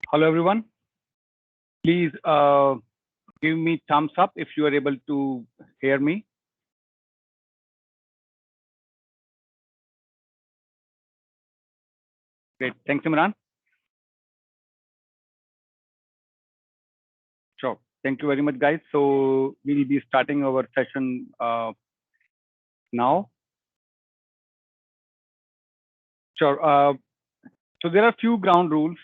Hello, everyone. Please give me thumbs up if you are able to hear me. Great. Thanks, Imran. Sure. Thank you very much, guys. So we will be starting our session now. Sure. So there are a few ground rules.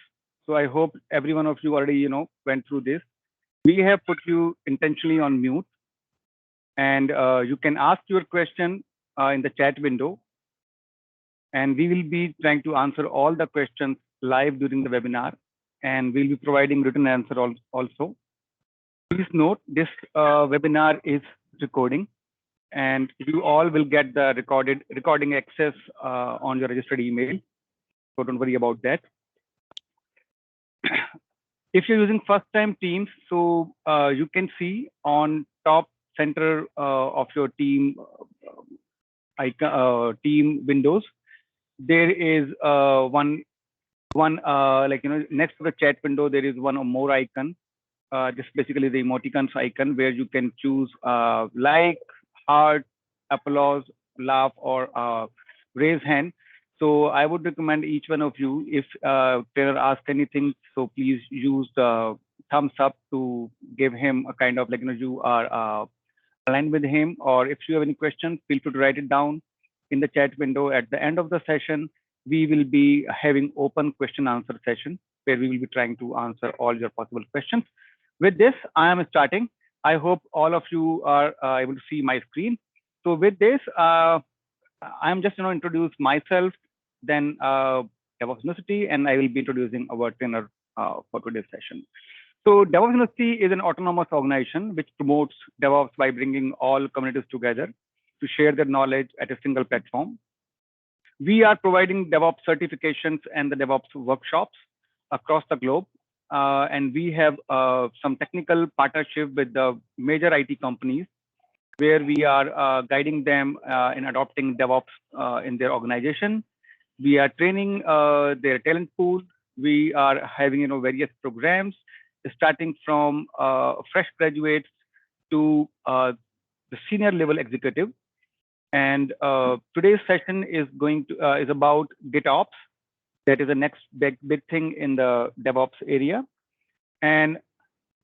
So I hope every one of you already, went through this. We have put you intentionally on mute, and you can ask your question in the chat window, and we will be trying to answer all the questions live during the webinar, and we'll be providing written answer also. Please note this webinar is recording, and you all will get the recording access on your registered email. So don't worry about that. If you're using first-time Teams, so you can see on top center of your team icon, team windows, there is one next to the chat window, there is one or more icon. Just basically the emoticons icon where you can choose like, heart, applause, laugh, or raise hand. So I would recommend each one of you, if trainer asks anything, so please use the thumbs up to give him a kind of you are aligned with him. Or if you have any questions, feel free to write it down in the chat window. At the end of the session, we will be having open question answer session where we will be trying to answer all your possible questions. With this, I am starting. I hope all of you are able to see my screen. So with this, I'm just introduce myself, then DevOps University, and I will be introducing our trainer for today's session. So DevOps University is an autonomous organization which promotes DevOps by bringing all communities together to share their knowledge at a single platform. We are providing DevOps certifications and the DevOps workshops across the globe. And we have some technical partnership with the major IT companies where we are guiding them in adopting DevOps in their organization. We are training their talent pool. We are having various programs starting from fresh graduates to the senior level executive. And today's session is is about GitOps. That is the next big thing in the DevOps area. And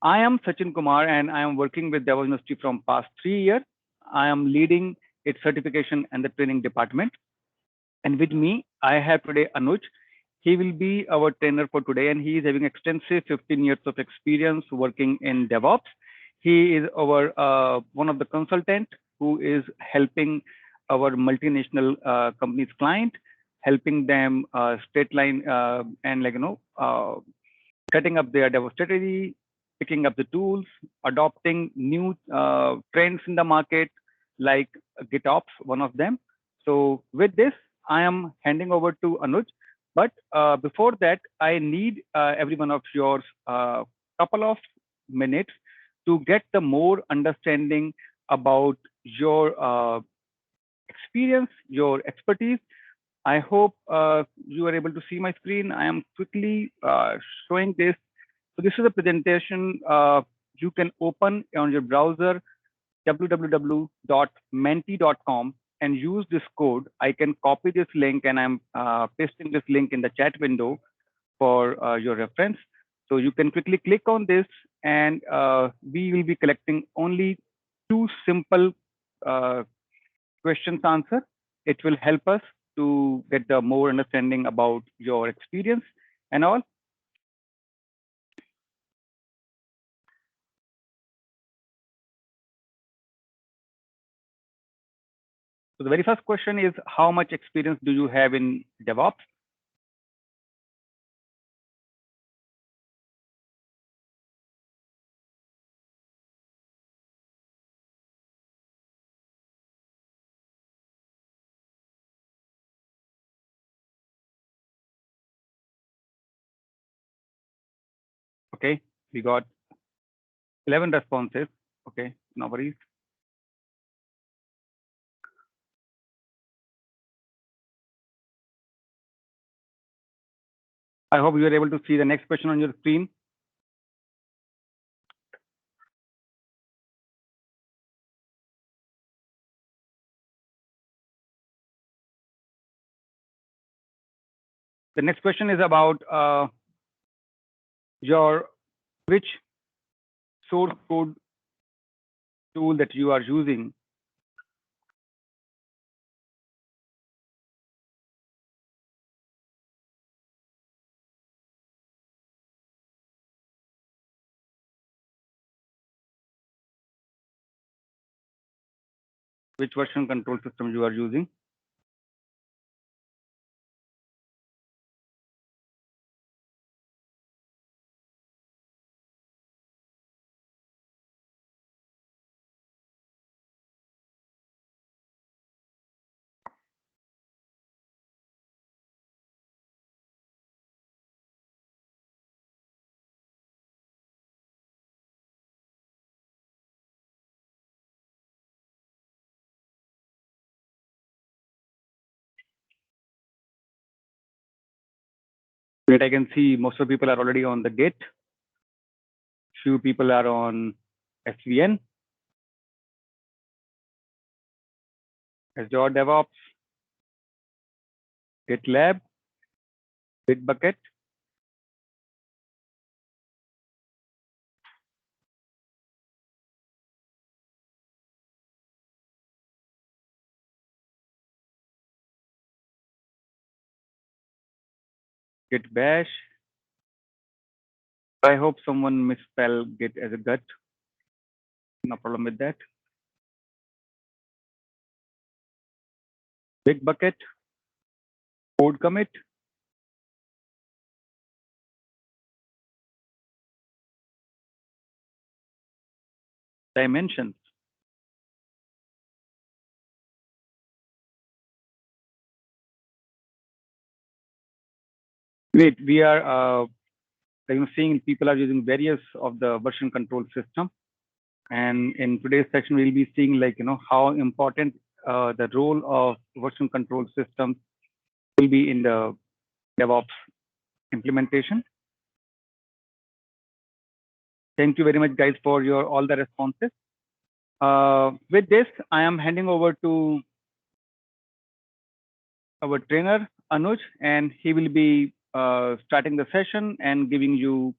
I am Sachin Kumar, and I am working with DevOps University from past 3 years. I am leading its certification and the training department. And with me, I have today Anuj. He will be our trainer for today, and he is having extensive 15 years of experience working in DevOps. He is our one of the consultant who is helping our multinational companies client, helping them straight line and setting up their DevOps strategy, picking up the tools, adopting new trends in the market like GitOps, one of them. So with this, I am handing over to Anuj. But before that, I need every one of yours couple of minutes to get the more understanding about your experience, your expertise. I hope you are able to see my screen. I am quickly showing this. So this is a presentation you can open on your browser, www.menti.com, and use this code. I can copy this link, and I'm pasting this link in the chat window for your reference. So you can quickly click on this, and we will be collecting only 2 simple questions answer. It will help us to get the more understanding about your experience and all. So the very first question is, how much experience do you have in DevOps? Okay, we got 11 responses. Okay, no worries. I hope you are able to see the next question on your screen. The next question is about your which source code tool that you are using. Which version control system you are using. Great, I can see most of the people are already on the Git. Few people are on SVN, Azure DevOps, GitLab, Bitbucket. Git Bash. I hope someone misspelled Git as a gut. No problem with that. Bitbucket, code commit, dimensions. Great, we are seeing people are using various of the version control system. And in today's section, we'll be seeing how important the role of version control systems will be in the DevOps implementation. Thank you very much, guys, for your all the responses. With this, I am handing over to our trainer, Anuj, and he will be starting the session and giving you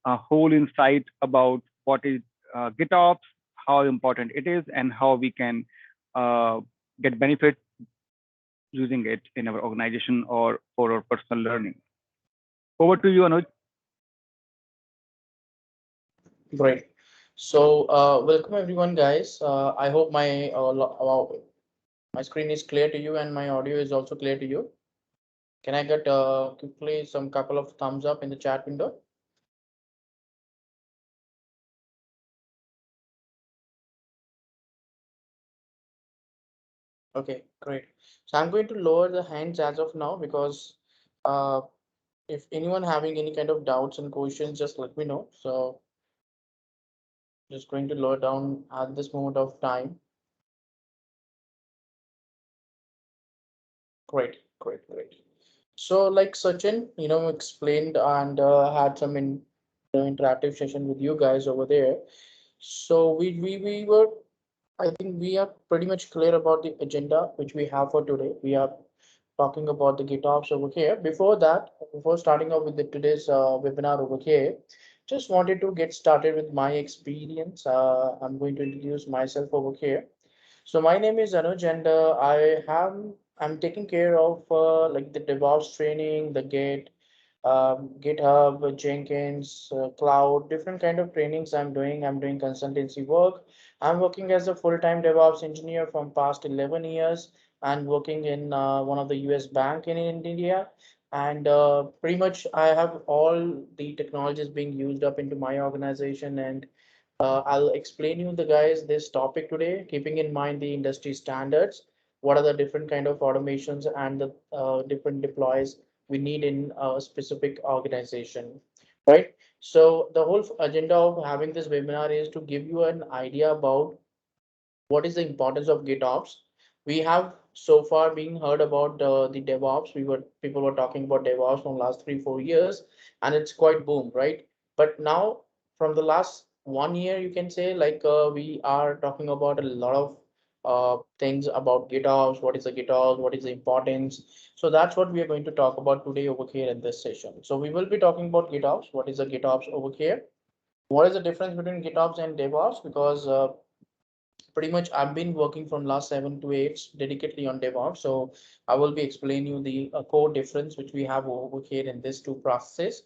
a whole insight about what is GitOps, how important it is, and how we can get benefit using it in our organization or for our personal learning. Over to you, Anuj. Great. So, welcome everyone, guys. I hope my screen is clear to you and my audio is also clear to you. Can I get quickly some couple of thumbs up in the chat window? Okay, great. So I'm going to lower the hands as of now because uh, if anyone having any kind of doubts and questions, just let me know. So just going to lower down at this moment of time. Great, great, great. So like Sachin, explained and had some interactive session with you guys over there. So we were, I think we are pretty much clear about the agenda which we have for today. We are talking about the GitOps over here. Before that, before starting off with today's webinar over here, just wanted to get started with my experience. I'm going to introduce myself over here. So my name is Anuj, and I'm taking care of like the DevOps training, the GitHub, Jenkins, Cloud, different kind of trainings I'm doing. I'm doing consultancy work. I'm working as a full-time DevOps engineer from past 11 years and working in one of the US bank in India. And pretty much I have all the technologies being used up into my organization, and I'll explain you the guys this topic today, keeping in mind the industry standards. What are the different kind of automations and the different deploys we need in a specific organization, right? So the whole agenda of having this webinar is to give you an idea about what is the importance of GitOps, We have so far been heard about the DevOps. People were talking about DevOps from last 3 4 years, and it's quite boom, right? But now from the last 1 year, you can say like we are talking about a lot of things about GitOps. What is a GitOps? What is the importance? So that's what we are going to talk about today over here in this session. So we will be talking about GitOps. What is a GitOps over here? What is the difference between GitOps and DevOps? Because pretty much I've been working from last 7 to 8 dedicatedly on DevOps. So I will be explaining you the core difference which we have over here in these two processes.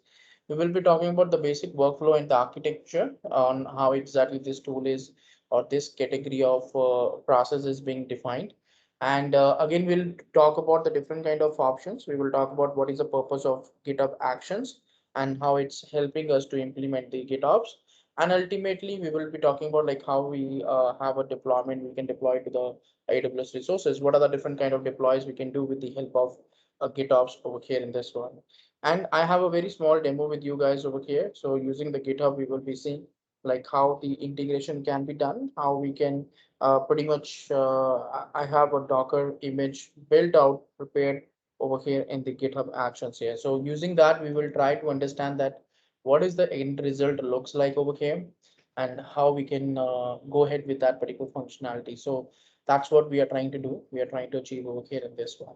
We will be talking about the basic workflow and the architecture on how exactly this tool is or this category of process is being defined. And again, we'll talk about the different kind of options. We will talk about what is the purpose of GitHub Actions and how it's helping us to implement the GitOps, and ultimately we will be talking about like how we have a deployment we can deploy to the AWS resources. What are the different kind of deploys we can do with the help of GitOps over here in this one. And I have a very small demo with you guys over here. So using the GitHub, we will be seeing like how the integration can be done, how we can pretty much I have a Docker image built out prepared over here in the GitHub Actions here. So using that, we will try to understand that what is the end result looks like over here and how we can go ahead with that particular functionality. So that's what we are trying to do. We are trying to achieve over here in this one.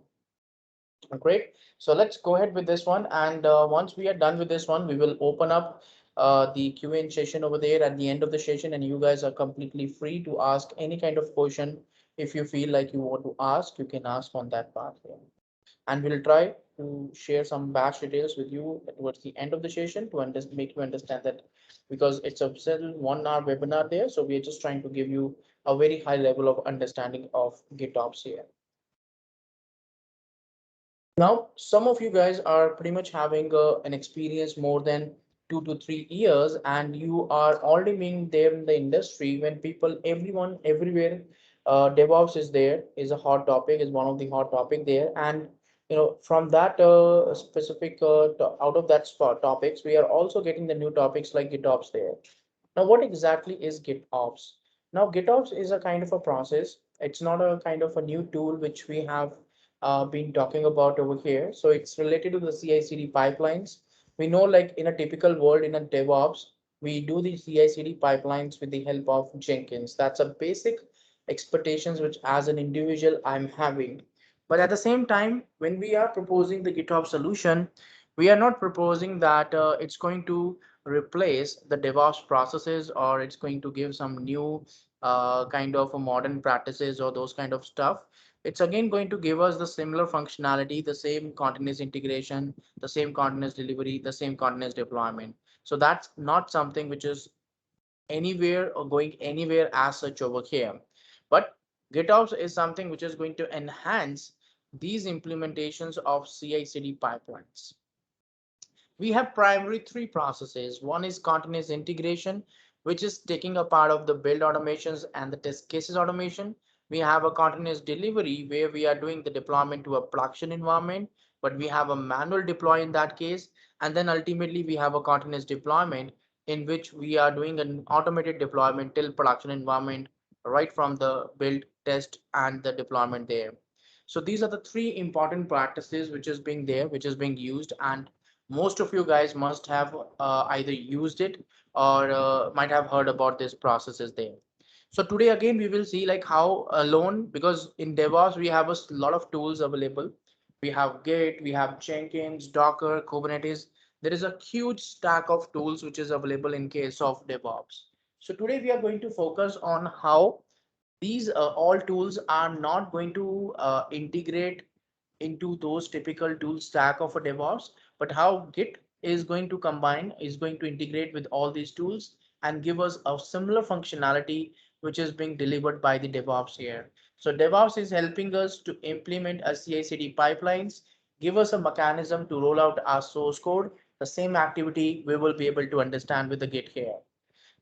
Great. So let's go ahead with this one. And once we are done with this one, we will open up the Q&A session over there at the end of the session. And you guys are completely free to ask any kind of question. If you feel like you want to ask, you can ask on that part here. And we'll try to share some batch details with you towards the end of the session to make you understand that, because it's a 1 hour webinar there. So we're just trying to give you a very high level of understanding of GitOps here. Now, some of you guys are pretty much having an experience more than 2 to 3 years, and you are already being there in the industry when people, everyone, everywhere, DevOps is there, is a hot topic, is one of the hot topic there. And from that specific out of that spot topics, we are also getting the new topics like GitOps there. Now, what exactly is GitOps? Now, GitOps is a kind of a process. It's not a kind of a new tool which we have been talking about over here. So it's related to the CI/CD pipelines. We know, like in a typical world in a DevOps, we do the CI/CD pipelines with the help of Jenkins. That's a basic expectations which, as an individual, I'm having. But at the same time, when we are proposing the GitOps solution, we are not proposing that it's going to replace the DevOps processes, or it's going to give some new kind of a modern practices or those kind of stuff. It's again going to give us the similar functionality, the same continuous integration, the same continuous delivery, the same continuous deployment. So that's not something which is anywhere or going anywhere as such over here. But GitOps is something which is going to enhance these implementations of CI/CD pipelines. We have primary three processes. One is continuous integration, which is taking a part of the build automations and the test cases automation. We have a continuous delivery where we are doing the deployment to a production environment, but we have a manual deploy in that case. And then ultimately we have a continuous deployment in which we are doing an automated deployment till production environment, right from the build, test, and the deployment there. So these are the three important practices which is being there, which is being used, and most of you guys must have either used it or might have heard about this processes there. So today again we will see like how alone, because in DevOps we have a lot of tools available. We have Git, we have Jenkins, Docker, Kubernetes. There is a huge stack of tools which is available in case of DevOps. So today we are going to focus on how these all tools are not going to integrate into those typical tool stack of a DevOps, but how Git is going to combine, is going to integrate with all these tools and give us a similar functionality which is being delivered by the DevOps here. So DevOps is helping us to implement a CI/CD pipelines, give us a mechanism to roll out our source code. The same activity we will be able to understand with the Git here.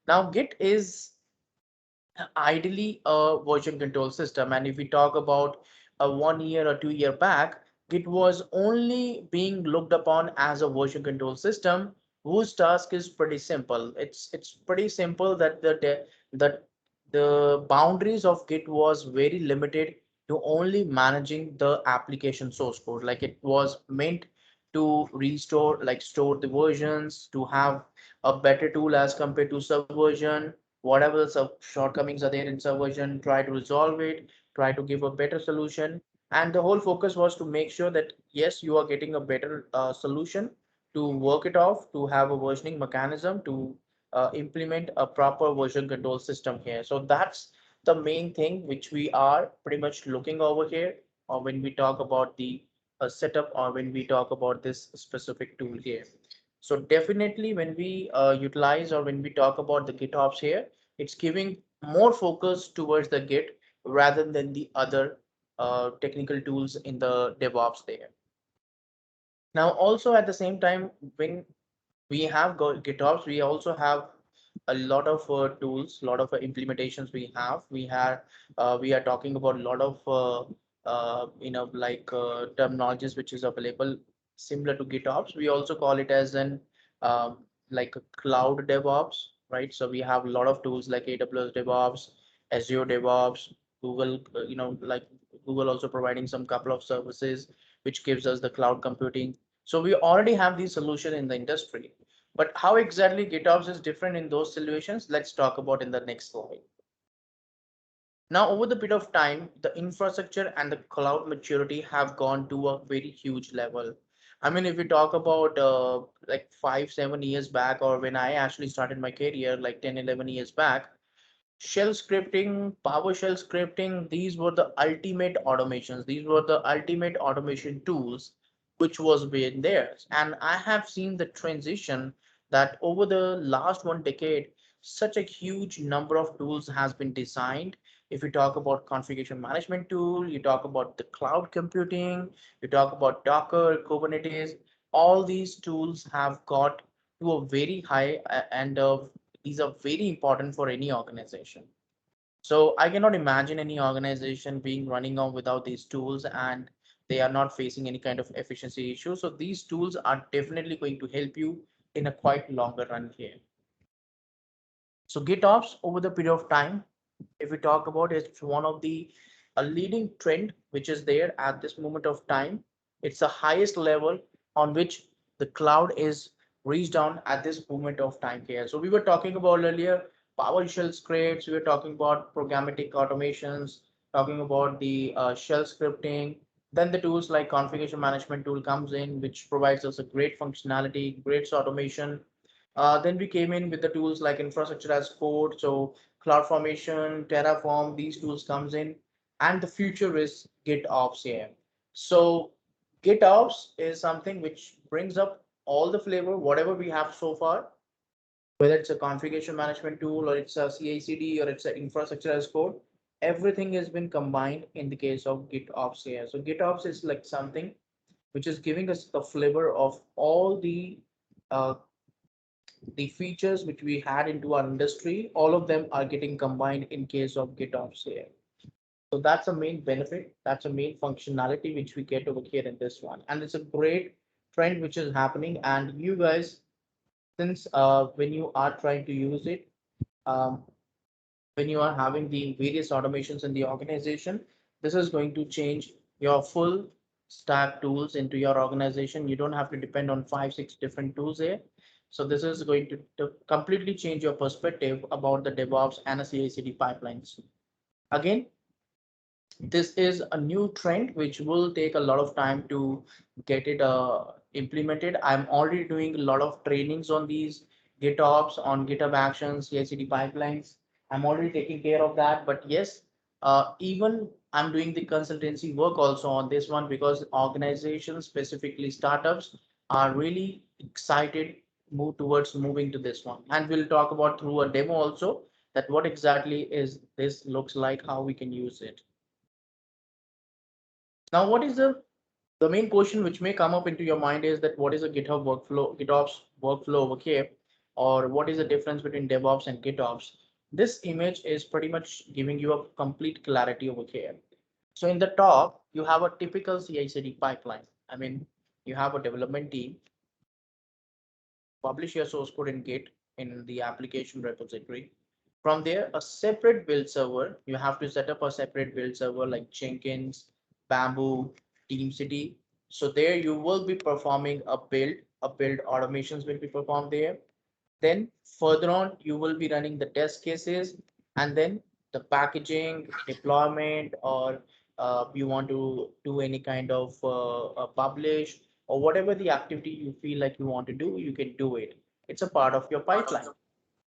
Now, Git is ideally a version control system. And if we talk about a 1 year or 2 year back, it was only being looked upon as a version control system whose task is pretty simple. It's pretty simple that the boundaries of Git was very limited to only managing the application source code. Like it was meant to restore, like store the versions, to have a better tool as compared to subversion. Whatever the shortcomings are there in subversion, try to resolve it, try to give a better solution. And the whole focus was to make sure that yes, you are getting a better solution, to work it off, to have a versioning mechanism, to implement a proper version control system here. So that's the main thing which we are pretty much looking over here, or when we talk about the setup, or when we talk about this specific tool here. So definitely when we utilize, or when we talk about the GitOps here, it's giving more focus towards the Git rather than the other technical tools in the DevOps there. Now also at the same time, when we have GitOps, we also have a lot of tools, a lot of implementations we have. We are talking about a lot of terminologies which is available similar to GitOps. We also call it as an like a cloud DevOps, right? So we have a lot of tools like AWS DevOps, Azure DevOps, Google, like Google also providing some couple of services which gives us the cloud computing. So we already have these solutions in the industry. But how exactly GitOps is different in those solutions? Let's talk about in the next slide. Now, over the period of time, the infrastructure and the cloud maturity have gone to a very huge level. I mean, if we talk about like 5, 7 years back, or when I actually started my career, like 10, 11 years back, shell scripting, PowerShell scripting, these were the ultimate automations. These were the ultimate automation tools which was being there. And I have seen the transition that over the last 1 decade, such a huge number of tools has been designed. If you talk about configuration management tool, you talk about the cloud computing, you talk about Docker, Kubernetes, all these tools have got to a very high end of, these are very important for any organization. So I cannot imagine any organization being running on without these tools, and they are not facing any kind of efficiency issue. So these tools are definitely going to help you in a quite longer run here. So GitOps over the period of time, if we talk about it, it's one of the a leading trend which is there at this moment of time. It's the highest level on which the cloud is reached down at this moment of time here. So we were talking about earlier PowerShell scripts, we were talking about programmatic automations, talking about the shell scripting. Then the tools like configuration management tool comes in, which provides us a great functionality, great automation. Then we came in with the tools like infrastructure as code, so CloudFormation, Terraform, these tools comes in, and the future is GitOps here. So GitOps is something which brings up all the flavor, whatever we have so far, whether it's a configuration management tool, or it's a CI/CD, or it's an infrastructure as code. Everything has been combined in the case of GitOps here. So GitOps is like something which is giving us the flavor of all uh, the features which we had into our industry, all of them are getting combined in case of GitOps here. So that's a main benefit. That's a main functionality which we get over here in this one. And it's a great trend which is happening. And you guys, since when you are trying to use it, um, when you are having the various automations in the organization, this is going to change your full stack tools into your organization. You don't have to depend on 5, 6 different tools here. So this is going to completely change your perspective about the DevOps and a CI/CD pipelines. Again, this is a new trend which will take a lot of time to get it implemented. I'm already doing a lot of trainings on these GitOps, on GitHub Actions, CI/CD pipelines. I'm already taking care of that. But yes, even I'm doing the consultancy work also on this one, because organizations, specifically startups, are really excited move towards moving to this one. And we'll talk about through a demo also that what exactly is this looks like, how we can use it. Now, what is the main question which may come up into your mind is that what is a GitHub workflow, GitOps workflow over here, or what is the difference between DevOps and GitOps? This image is pretty much giving you a complete clarity over here. So in the top, you have a typical CI/CD pipeline. I mean, you have a development team, publish your source code in Git in the application repository, From there, a separate build server, you have to set up a separate build server like Jenkins, Bamboo, TeamCity. So there you will be performing a build automations will be performed there. Then further on, you will be running the test cases, and then the packaging, deployment, or you want to do any kind of publish or whatever the activity you feel like you want to do, you can do it. It's a part of your pipeline.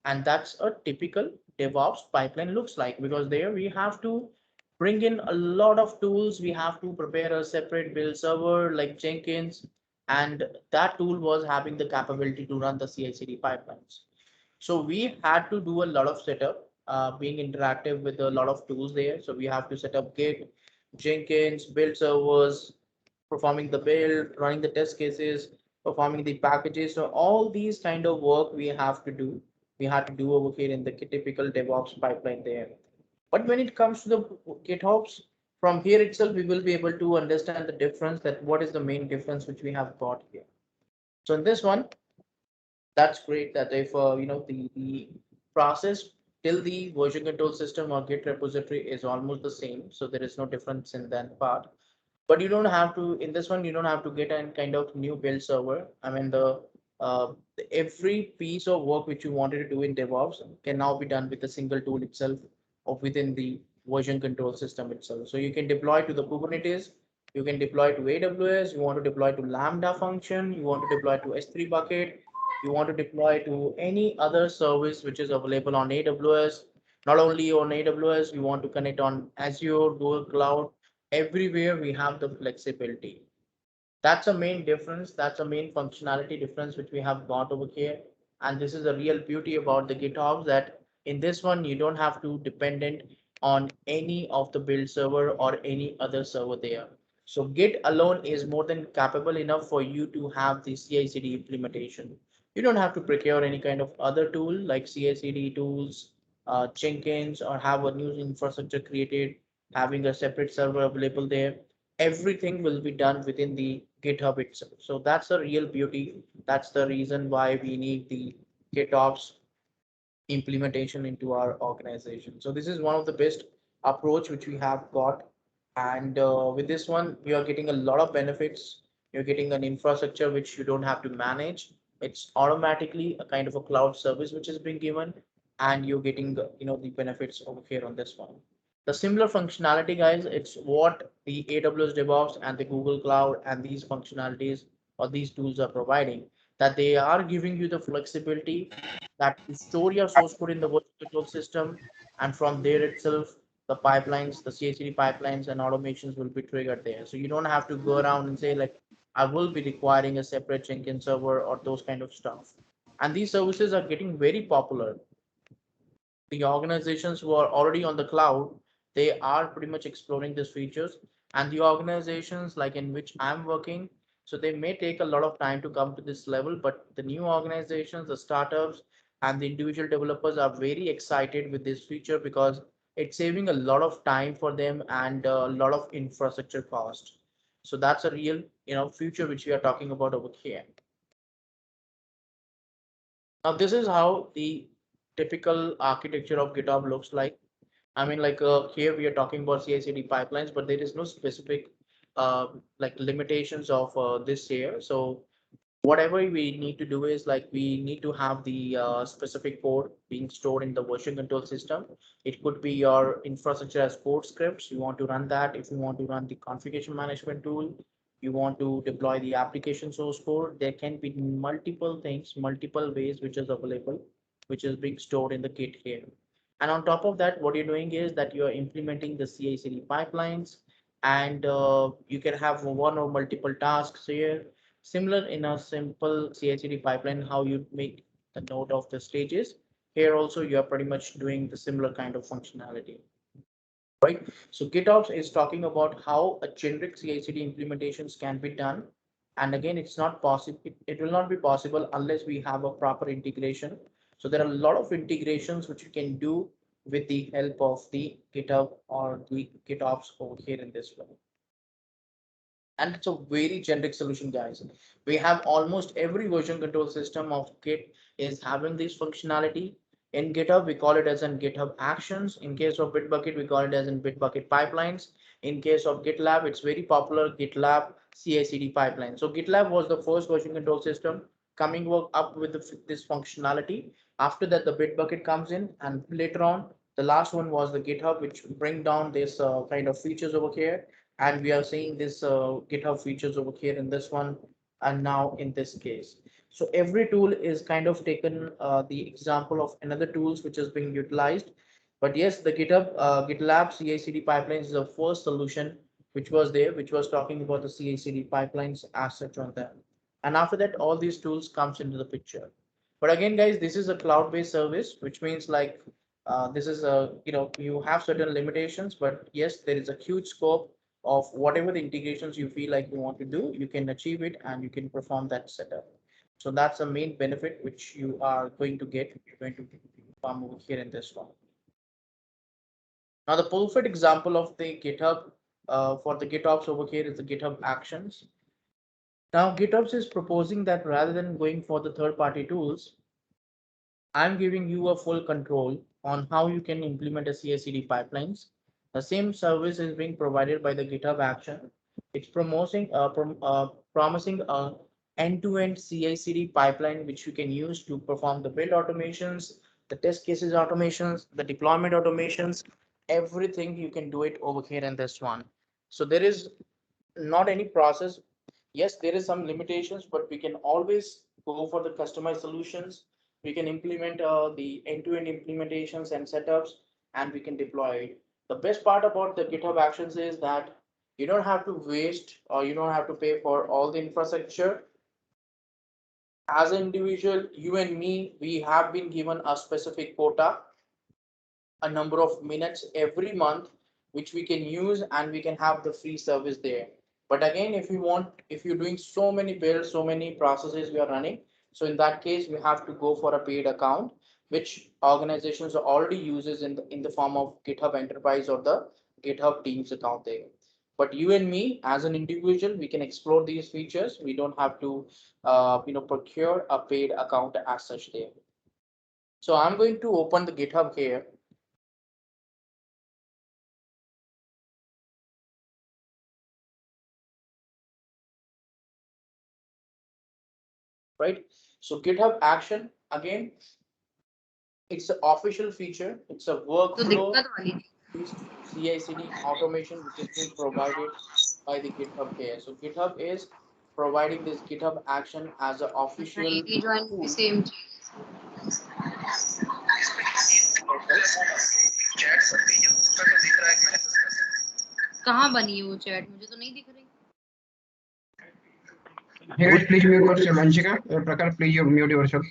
And that's a typical DevOps pipeline looks like, because there we have to bring in a lot of tools. We have to prepare a separate build server like Jenkins, and that tool was having the capability to run the CI/CD pipelines. So we had to do a lot of setup, being interactive with a lot of tools there. So we have to set up Git, Jenkins, build servers, performing the build, running the test cases, performing the packages. So all these kind of work we have to do. We had to do over here in the typical DevOps pipeline there. But when it comes to the GitOps, from here itself, we will be able to understand the difference, that what is the main difference which we have got here. So in this one, that's great that if the process till the version control system or Git repository is almost the same, so there is no difference in that part. But you don't have to, in this one, you don't have to get a kind of new build server. I mean, uh, every piece of work which you wanted to do in DevOps can now be done with a single tool itself or within the version control system itself. So you can deploy to the Kubernetes, you can deploy to AWS, you want to deploy to Lambda function, you want to deploy to S3 bucket, you want to deploy to any other service which is available on AWS. Not only on AWS, you want to connect on Azure, Google Cloud, everywhere we have the flexibility. That's a main difference. That's a main functionality difference which we have got over here. And this is the real beauty about the GitHub, that in this one, you don't have to dependent on any of the build server or any other server there. So Git alone is more than capable enough for you to have the CI/CD implementation. You don't have to procure any kind of other tool like CI/CD tools, Jenkins, or have a new infrastructure created, having a separate server available there. Everything will be done within the GitHub itself. So that's the real beauty. That's the reason why we need the GitOps implementation into our organization. So this is one of the best approach which we have got. And with this one, you are getting a lot of benefits. You're getting an infrastructure which you don't have to manage. It's automatically a kind of a cloud service which is being given, and you're getting the benefits over here on this one. The similar functionality, guys, it's what the AWS DevOps and the Google Cloud and these functionalities or these tools are providing, that they are giving you the flexibility that you store your source code in the virtual control system, and from there itself, the pipelines, the CI/CD pipelines and automations will be triggered there. So you don't have to go around and say like, I will be requiring a separate Jenkins server or those kind of stuff. And these services are getting very popular. The organizations who are already on the cloud, they are pretty much exploring these features. And the organizations like in which I'm working, so they may take a lot of time to come to this level, but the new organizations, the startups, and the individual developers are very excited with this feature, because it's saving a lot of time for them and a lot of infrastructure cost. So that's a real future which we are talking about over here. Now this is how the typical architecture of GitHub looks like. I mean, like here we are talking about CI/CD pipelines, but there is no specific like limitations of this here. So whatever we need to do is like we need to have the specific code being stored in the version control system. It could be your infrastructure as code scripts. You want to run that. If you want to run the configuration management tool, you want to deploy the application source code. There can be multiple things, multiple ways which is available, which is being stored in the Git here. And on top of that, what you're doing is that you're implementing the CI/CD pipelines, and you can have one or multiple tasks here. Similar in a simple CI/CD pipeline, how you make the note of the stages. Here also, you are pretty much doing the similar kind of functionality, right? So GitOps is talking about how a generic CI/CD implementations can be done. And again, it's not possible. It will not be possible unless we have a proper integration. So there are a lot of integrations which you can do with the help of the GitHub or the GitOps over here in this one. And it's a very generic solution, guys. We have almost every version control system of Git is having this functionality. In GitHub, we call it as in GitHub Actions. In case of Bitbucket, we call it as in Bitbucket Pipelines. In case of GitLab, it's very popular GitLab CI/CD pipeline. So GitLab was the first version control system coming up with this functionality. After that, the Bitbucket comes in, and later on, the last one was the GitHub, which bring down this kind of features over here. And we are seeing this GitHub features over here in this one, and now in this case. So every tool is kind of taken the example of another tools which is being utilized. But yes, the GitLab CI/CD pipelines is the first solution which was there, which was talking about the CI/CD pipelines as such on them. And after that, all these tools comes into the picture. But again, guys, this is a cloud-based service, which means like this is a, you have certain limitations, but yes, there is a huge scope of whatever the integrations you feel like you want to do, you can achieve it and you can perform that setup. So that's the main benefit which you are going to get. You're going to farm over here in this one. Now, the perfect example of the GitHub for the GitOps over here is the GitHub Actions. Now, GitOps is proposing that rather than going for the third-party tools, I'm giving you a full control on how you can implement a CI/CD pipelines. The same service is being provided by the GitHub Action. It's promising a end-to-end CI/CD pipeline which you can use to perform the build automations, the test cases automations, the deployment automations, everything you can do it over here in this one. So there is not any process. Yes, there is some limitations, but we can always go for the customized solutions. We can implement the end-to-end implementations and setups, and we can deploy it. The best part about the GitHub Actions is that you don't have to waste or you don't have to pay for all the infrastructure. As an individual, you and me, we have been given a specific quota, a number of minutes every month which we can use, and we can have the free service there. But again, if you're doing so many builds, so many processes we are running, so in that case we have to go for a paid account which organizations already uses in the form of GitHub Enterprise or the GitHub Teams account there. But you and me as an individual, we can explore these features. We don't have to procure a paid account as such there. So I'm going to open the GitHub here. Right? So GitHub Action, again, it's an official feature. It's a workflow CI/CD automation which is being provided by the GitHub here. So GitHub is providing this GitHub Action as an official tool. कहाँ बनी है वो chat? मुझे तो नहीं दिख रही। Hey guys, please mute yourself. Anshika, Prakar, please mute yourself.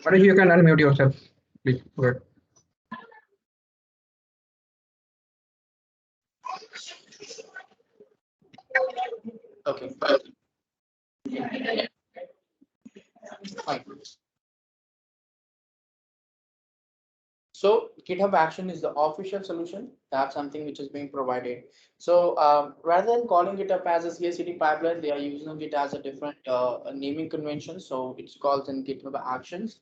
Paresh, you can unmute yourself. Please, go ahead. Okay. Fine. So GitHub Action is the official solution. That's something which is being provided. So rather than calling it up as a CI/CD pipeline, they are using it as a different naming convention. So it's called in GitHub Actions.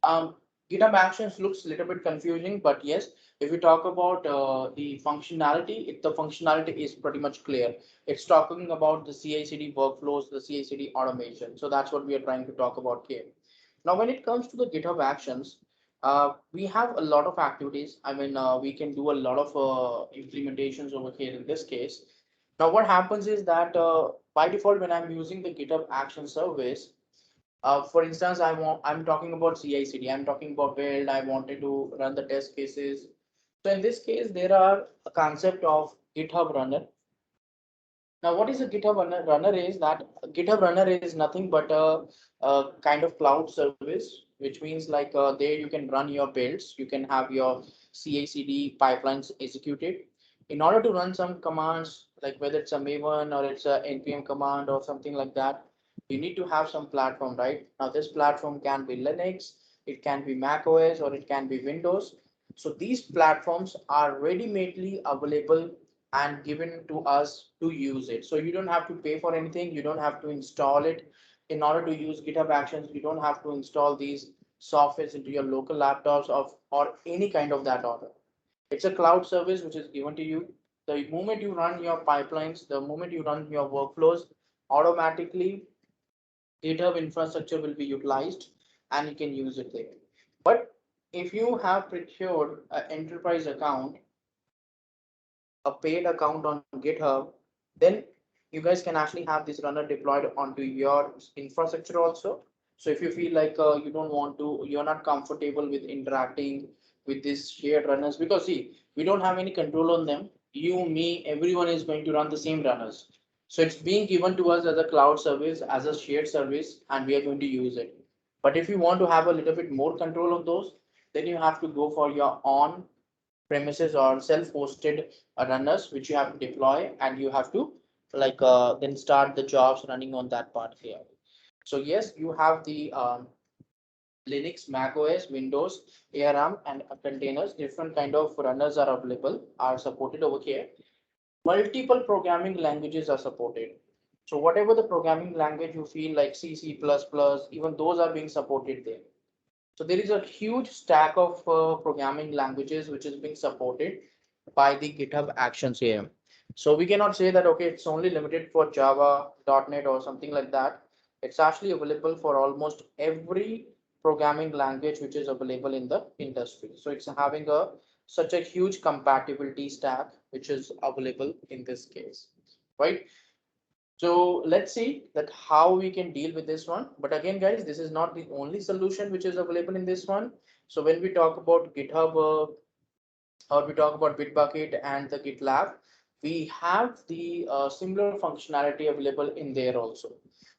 GitHub Actions looks a little bit confusing, but yes, if we talk about the functionality, the functionality is pretty much clear. It's talking about the CI/CD workflows, the CI/CD automation. So that's what we are trying to talk about here. Now, when it comes to the GitHub Actions, we have a lot of activities. I mean, we can do a lot of implementations over here in this case. Now, what happens is that by default, when I'm using the GitHub Action service, for instance, I'm talking about CI/CD. I'm talking about build. I wanted to run the test cases. So in this case, there are a concept of GitHub Runner. Now, what is a GitHub Runner is that GitHub Runner is nothing but a kind of cloud service, which means like there you can run your builds. You can have your CI/CD pipelines executed. In order to run some commands, like whether it's a Maven or it's a npm command or something like that, you need to have some platform, right? Now, this platform can be Linux, it can be Mac OS, or it can be Windows. So these platforms are ready-madely available and given to us to use it. So you don't have to pay for anything. You don't have to install it. In order to use GitHub Actions, you don't have to install these softwares into your local laptops or any kind of that order. It's a cloud service which is given to you. The moment you run your pipelines, the moment you run your workflows, automatically GitHub infrastructure will be utilized and you can use it there. But if you have procured an enterprise account, a paid account on GitHub, then you guys can actually have this runner deployed onto your infrastructure also. So if you feel like you don't want to, you're not comfortable with interacting with these shared runners, because see, we don't have any control on them. You, me, everyone is going to run the same runners. So it's being given to us as a cloud service, as a shared service, and we are going to use it. But if you want to have a little bit more control on those, then you have to go for your own premises or self-hosted runners which you have to deploy, and you have to then start the jobs running on that part here. So yes, you have the Linux, Mac OS, Windows, ARM, and containers. Different kind of runners are available, are supported over here. Multiple programming languages are supported. So whatever the programming language you feel like C, C++, even those are being supported there. So there is a huge stack of programming languages which is being supported by the GitHub Actions here. So we cannot say that, okay, it's only limited for Java, .NET or something like that. It's actually available for almost every programming language which is available in the industry. So it's having such a huge compatibility stack which is available in this case, right? So let's see that how we can deal with this one. But again, guys, this is not the only solution which is available in this one. So when we talk about GitHub or we talk about Bitbucket and the GitLab, we have the similar functionality available in there also.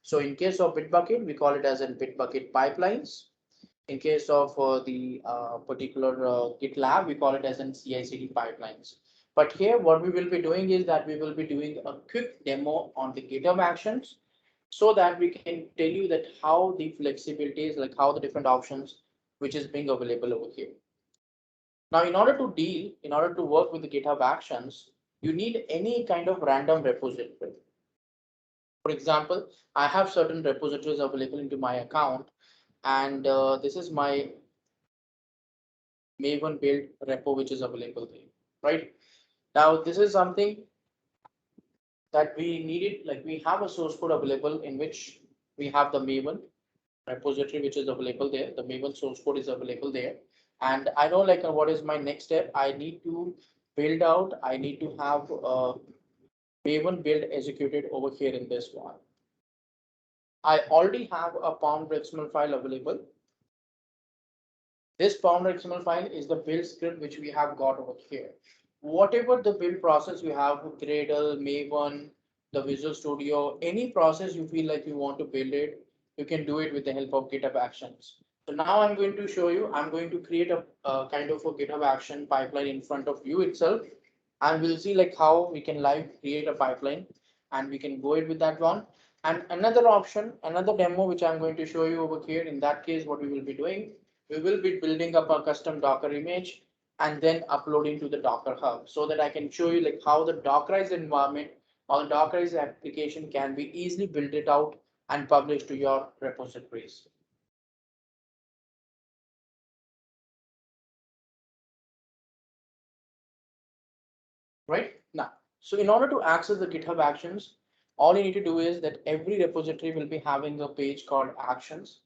So in case of Bitbucket, we call it as in Bitbucket pipelines. In case of the particular GitLab, we call it as in CI/CD pipelines. But here, what we will be doing is that we will be doing a quick demo on the GitHub Actions, so that we can tell you that how the flexibilities, like how the different options which is being available over here. Now, in order to work with the GitHub Actions, you need any kind of random repository. For example, I have certain repositories available into my account, and this is my Maven build repo which is available there, right? Now, this is something that we needed, like we have a source code available in which we have the Maven repository which is available there. The Maven source code is available there. And I know like what is my next step. I need to build out, I need to have Maven build executed over here in this one. I already have a pound.xml file available. This pound.xml file is the build script which we have got over here. Whatever the build process you have, Gradle, Maven, the Visual Studio, any process you feel like you want to build it, you can do it with the help of GitHub Actions. So now I'm going to show you, I'm going to create a kind of a GitHub action pipeline in front of you itself. And we'll see like how we can live create a pipeline and we can go it with that one. And another option, another demo, which I'm going to show you over here. In that case, what we will be doing, we will be building up a custom Docker image and then uploading to the Docker Hub, so that I can show you like how the Dockerized environment or the Dockerized application can be easily built it out and published to your repositories. Right now, so in order to access the GitHub Actions, all you need to do is that every repository will be having a page called Actions.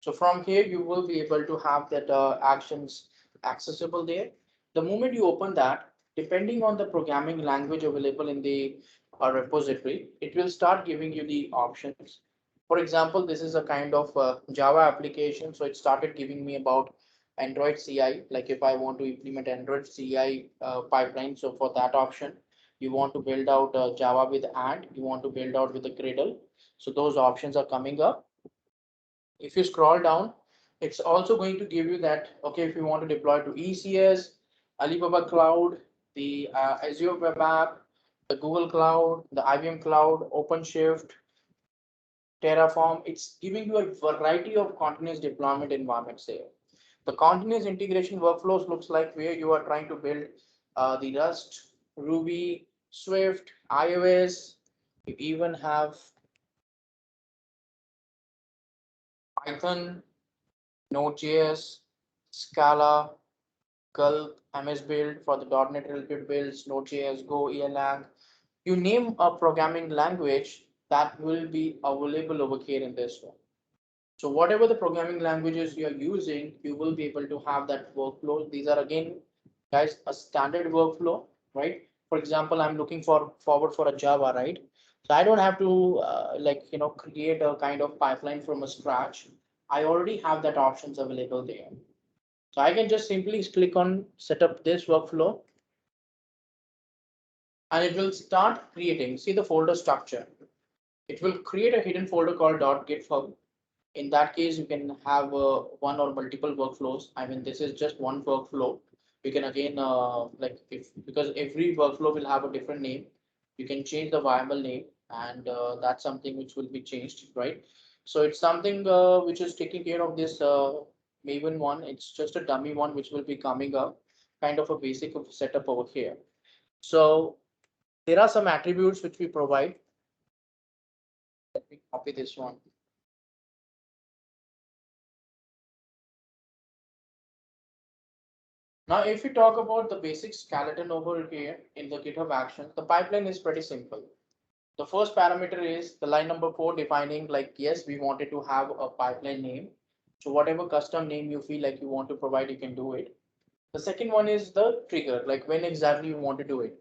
So from here, you will be able to have that actions accessible there. The moment you open that, depending on the programming language available in the repository, it will start giving you the options. For example, this is a kind of Java application. So it started giving me about Android CI, like if I want to implement Android CI pipeline. So for that option, you want to build out Java with and you want to build out with the Gradle. So those options are coming up. If you scroll down, it's also going to give you that, okay, if you want to deploy to ECS, Alibaba Cloud, the Azure Web App, the Google Cloud, the IBM Cloud, OpenShift, Terraform, it's giving you a variety of continuous deployment environments there. The continuous integration workflows looks like where you are trying to build the Rust, Ruby, Swift, iOS. You even have Python, Node.js, Scala, Gulp, MS Build for the .NET related builds, Node.js, Go, Erlang. You name a programming language that will be available over here in this one. So whatever the programming languages you're using, you will be able to have that workflow. These are again, guys, a standard workflow, right? For example, I'm looking forward for a Java, right? So I don't have to create a kind of pipeline from a scratch. I already have that options available there. So I can just simply click on set up this workflow and it will start creating, see the folder structure. It will create a hidden folder called .github. In that case, you can have one or multiple workflows. I mean, this is just one workflow. You can again, because every workflow will have a different name, you can change the variable name, and that's something which will be changed, right? So it's something which is taking care of this Maven one. It's just a dummy one which will be coming up, kind of a basic of setup over here. So there are some attributes which we provide. Let me copy this one. Now, if we talk about the basic skeleton over here in the GitHub Actions, the pipeline is pretty simple. The first parameter is the line number 4 defining like, yes, we wanted to have a pipeline name. So whatever custom name you feel like you want to provide, you can do it. The second one is the trigger, like when exactly you want to do it.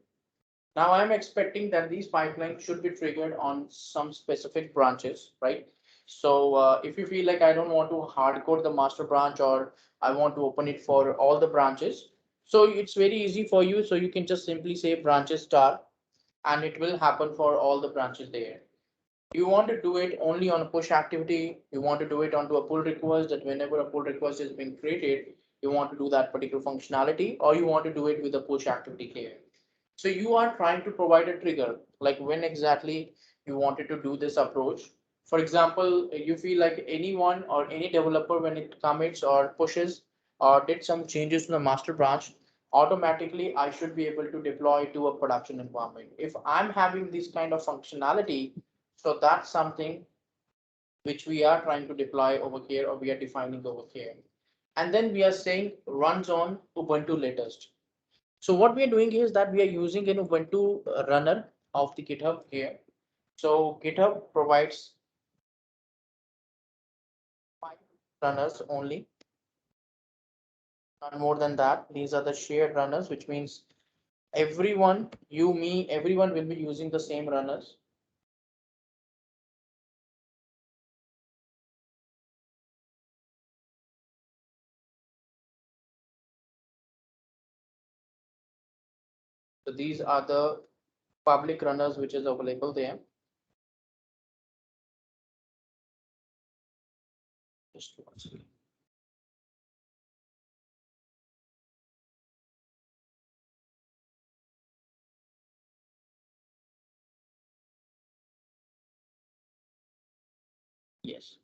Now I'm expecting that these pipelines should be triggered on some specific branches, right? So if you feel like I don't want to hardcode the master branch or I want to open it for all the branches, so it's very easy for you. So you can just simply say branches star and it will happen for all the branches there. You want to do it only on a push activity. You want to do it onto a pull request that whenever a pull request is being created, you want to do that particular functionality, or you want to do it with a push activity here. So you are trying to provide a trigger, like when exactly you wanted to do this approach. For example, you feel like anyone or any developer, when it commits or pushes or did some changes to the master branch, automatically I should be able to deploy to a production environment. If I'm having this kind of functionality, so that's something which we are trying to deploy over here or we are defining over here. And then we are saying runs on Ubuntu latest. So what we are doing is that we are using an Ubuntu runner of the GitHub here. So GitHub provides 5 runners only, not more than that. These are the shared runners, which means everyone, you, me, everyone will be using the same runners. So these are the public runners which is available there. Just one second. Yes.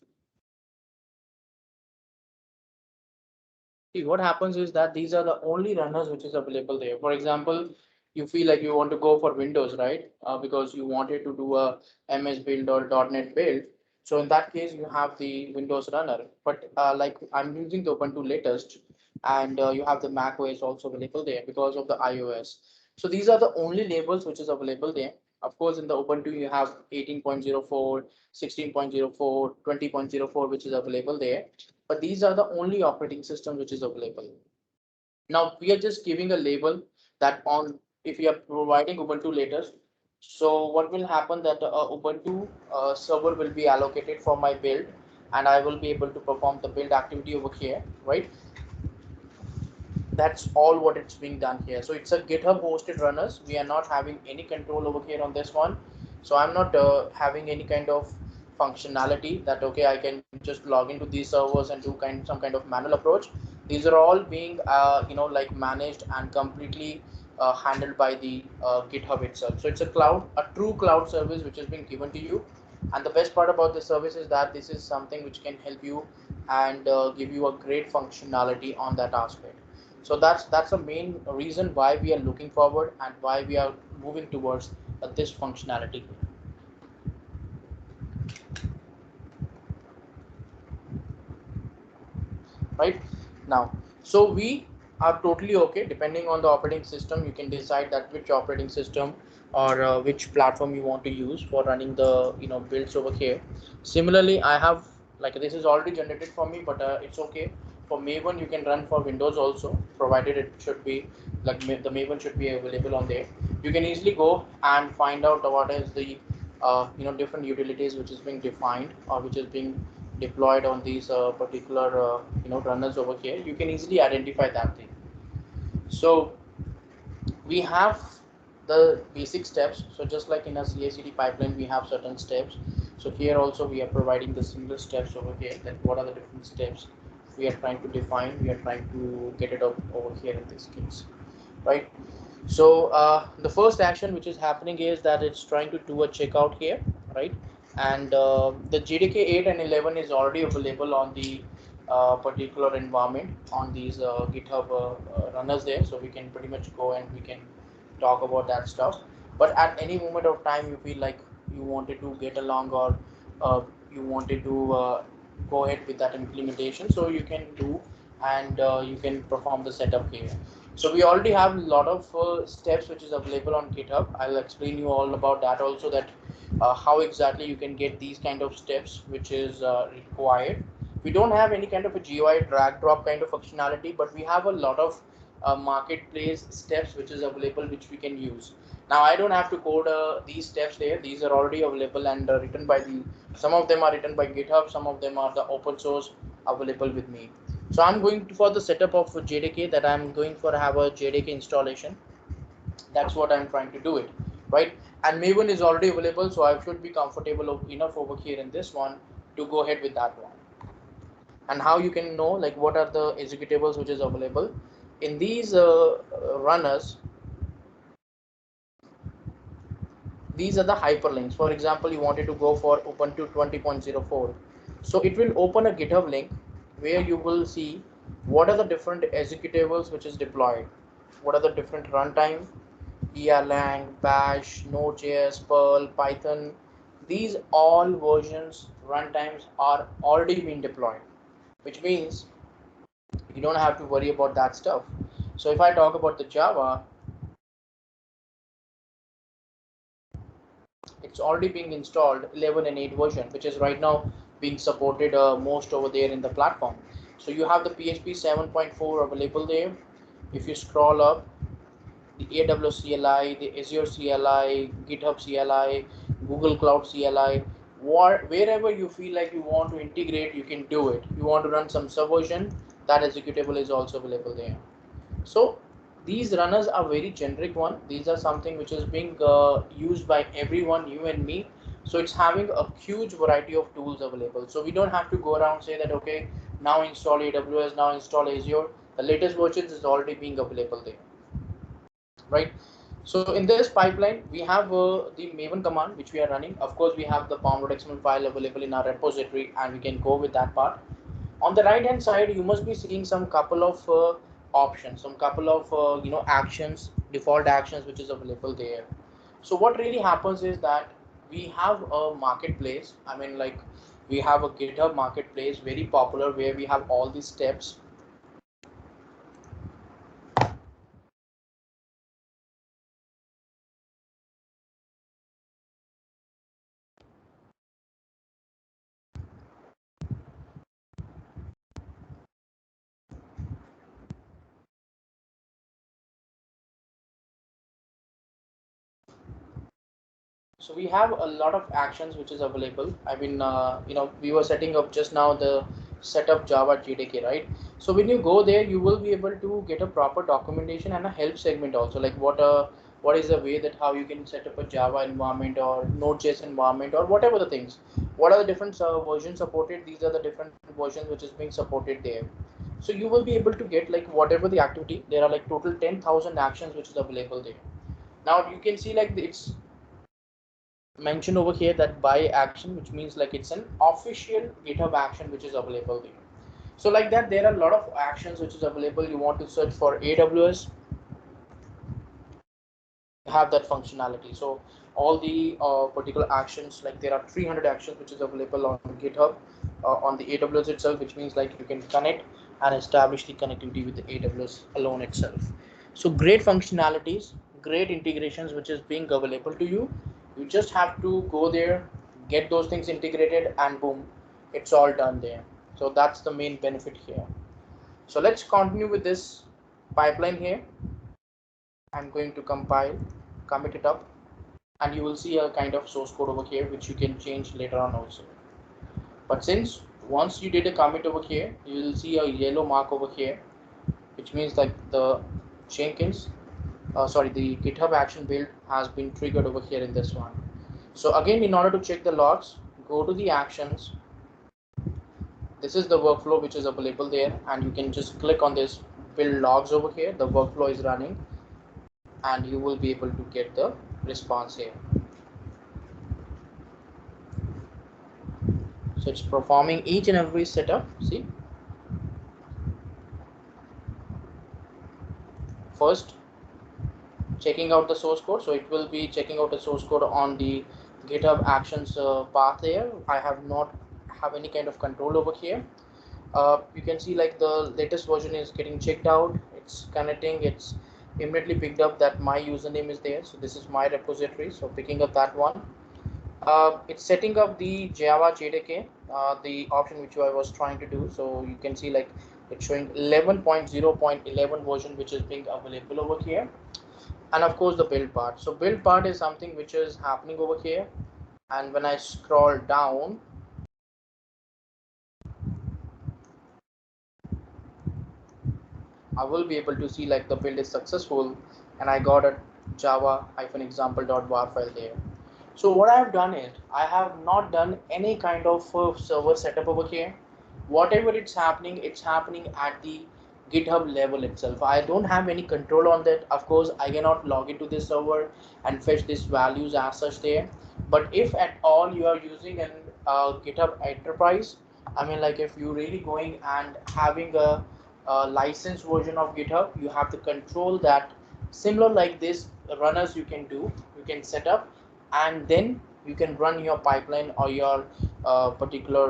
See, what happens is that these are the only runners which is available there. For example, you feel like you want to go for Windows, right? Because you wanted to do a MS build or .NET build. So in that case, you have the Windows runner. But like I'm using the Ubuntu latest, and you have the Mac OS also available there because of the iOS. So these are the only labels which is available there. Of course, in the Ubuntu, you have 18.04, 16.04, 20.04, which is available there. But these are the only operating system which is available. Now we are just giving a label that on if we are providing Ubuntu latest. So what will happen that Ubuntu server will be allocated for my build and I will be able to perform the build activity over here, right? That's all what it's being done here. So it's a GitHub hosted runners. We are not having any control over here on this one. So I'm not having any kind of functionality that okay I can just log into these servers and do some kind of manual approach. These are all being like managed and completely handled by the GitHub itself. So it's a true cloud service which is being given to you. And the best part about this service is that this is something which can help you and give you a great functionality on that aspect. So that's the main reason why we are looking forward and why we are moving towards this functionality. Right now, so we are totally okay. Depending on the operating system, you can decide that which operating system or which platform you want to use for running the builds over here. Similarly, I have, like, this is already generated for me, but it's okay. For Maven, you can run for Windows also, provided it should be like the Maven should be available on there. You can easily go and find out what is the different utilities which is being defined or which is being deployed on these particular runners over here. You can easily identify that thing. So we have the basic steps. So just like in a CI/CD pipeline, we have certain steps. So here also we are providing the similar steps over here. That what are the different steps we are trying to define. We are trying to get it up over here in this case, right? So the first action which is happening is that it's trying to do a checkout here, right? And the JDK 8 and 11 is already available on the particular environment on these GitHub runners there. So we can pretty much go and we can talk about that stuff. But at any moment of time, you feel like you wanted to get along or you wanted to go ahead with that implementation, so you can do and you can perform the setup here. So we already have a lot of steps which is available on GitHub. I'll explain you all about that also, that how exactly you can get these kind of steps which is required. We don't have any kind of a GUI drag drop kind of functionality, but we have a lot of marketplace steps which is available which we can use. Now I don't have to code these steps there. These are already available and written by the, some of them are written by GitHub, some of them are the open source available with me. So I'm going to, for the setup of JDK, that I'm going for have a JDK installation. That's what I'm trying to do it, right? And Maven is already available, so I should be comfortable enough over here in this one to go ahead with that one. And how you can know like what are the executables which is available in these runners. These are the hyperlinks. For example, you wanted to go for Ubuntu 20.04, so it will open a GitHub link where you will see what are the different executables which is deployed, what are the different runtime, Erlang, Bash, Node.js, Perl, Python. These all versions runtimes are already been deployed, which means you don't have to worry about that stuff. So if I talk about the Java, it's already being installed 11 and 8 version, which is right now being supported most over there in the platform. So you have the PHP 7.4 available there. If you scroll up, the AWS CLI, the Azure CLI, GitHub CLI, Google Cloud CLI, wherever you feel like you want to integrate, you can do it. You want to run some subversion, that executable is also available there. So these runners are very generic one. These are something which is being used by everyone, you and me. So it's having a huge variety of tools available. So we don't have to go around say that okay, now install AWS, now install Azure. The latest versions is already being available there, right? So in this pipeline, we have the Maven command which we are running. Of course, we have the pom.xml file available in our repository, and we can go with that part. On the right hand side, you must be seeing some couple of options, some couple of actions, default actions which is available there. So what really happens is that we have a marketplace. I mean, like, we have a GitHub marketplace, very popular, where we have all these steps. So we have a lot of actions which is available. I mean, we were setting up just now the setup Java JDK, right? So when you go there, you will be able to get a proper documentation and a help segment also, like what is the way that how you can set up a Java environment or Node.js environment or whatever the things. What are the different versions supported? These are the different versions which is being supported there. So you will be able to get like whatever the activity. There are like total 10,000 actions which is available there. Now you can see like it's mentioned over here that by action, which means like it's an official GitHub action which is available there. So like that, there are a lot of actions which is available. You want to search for AWS, have that functionality. So all the particular actions, like there are 300 actions which is available on GitHub on the AWS itself, which means like you can connect and establish the connectivity with the AWS alone itself. So great functionalities, great integrations which is being available to you. You just have to go there, get those things integrated, and boom, it's all done there. So that's the main benefit here. So let's continue with this pipeline here. I'm going to compile, commit it up, and you will see a kind of source code over here which you can change later on also. But since once you did a commit over here, you will see a yellow mark over here, which means like the Jenkins, the GitHub action build has been triggered over here in this one. So again, in order to check the logs, go to the actions. This is the workflow which is available there, and you can just click on this build logs over here. The workflow is running, and you will be able to get the response here. So it's performing each and every setup. See, first checking out the source code. So it will be checking out the source code on the GitHub Actions path there. I have not have any kind of control over here. You can see like the latest version is getting checked out. It's connecting. It's immediately picked up that my username is there. So this is my repository. So picking up that one. It's setting up the Java JDK, the option which I was trying to do. So you can see like it's showing 11.0.11 version which is being available over here. And of course the build part. So build part is something which is happening over here. And when I scroll down, I will be able to see like the build is successful, and I got a java-example.var file there. So what I have done is I have not done any kind of server setup over here. Whatever it's happening at the GitHub level itself. I don't have any control on that. Of course, I cannot log into this server and fetch these values as such there. But if at all you are using an GitHub Enterprise, I mean like if you're really going and having a licensed version of GitHub, you have to control that similar like this runners you can do, you can set up, and then you can run your pipeline or your particular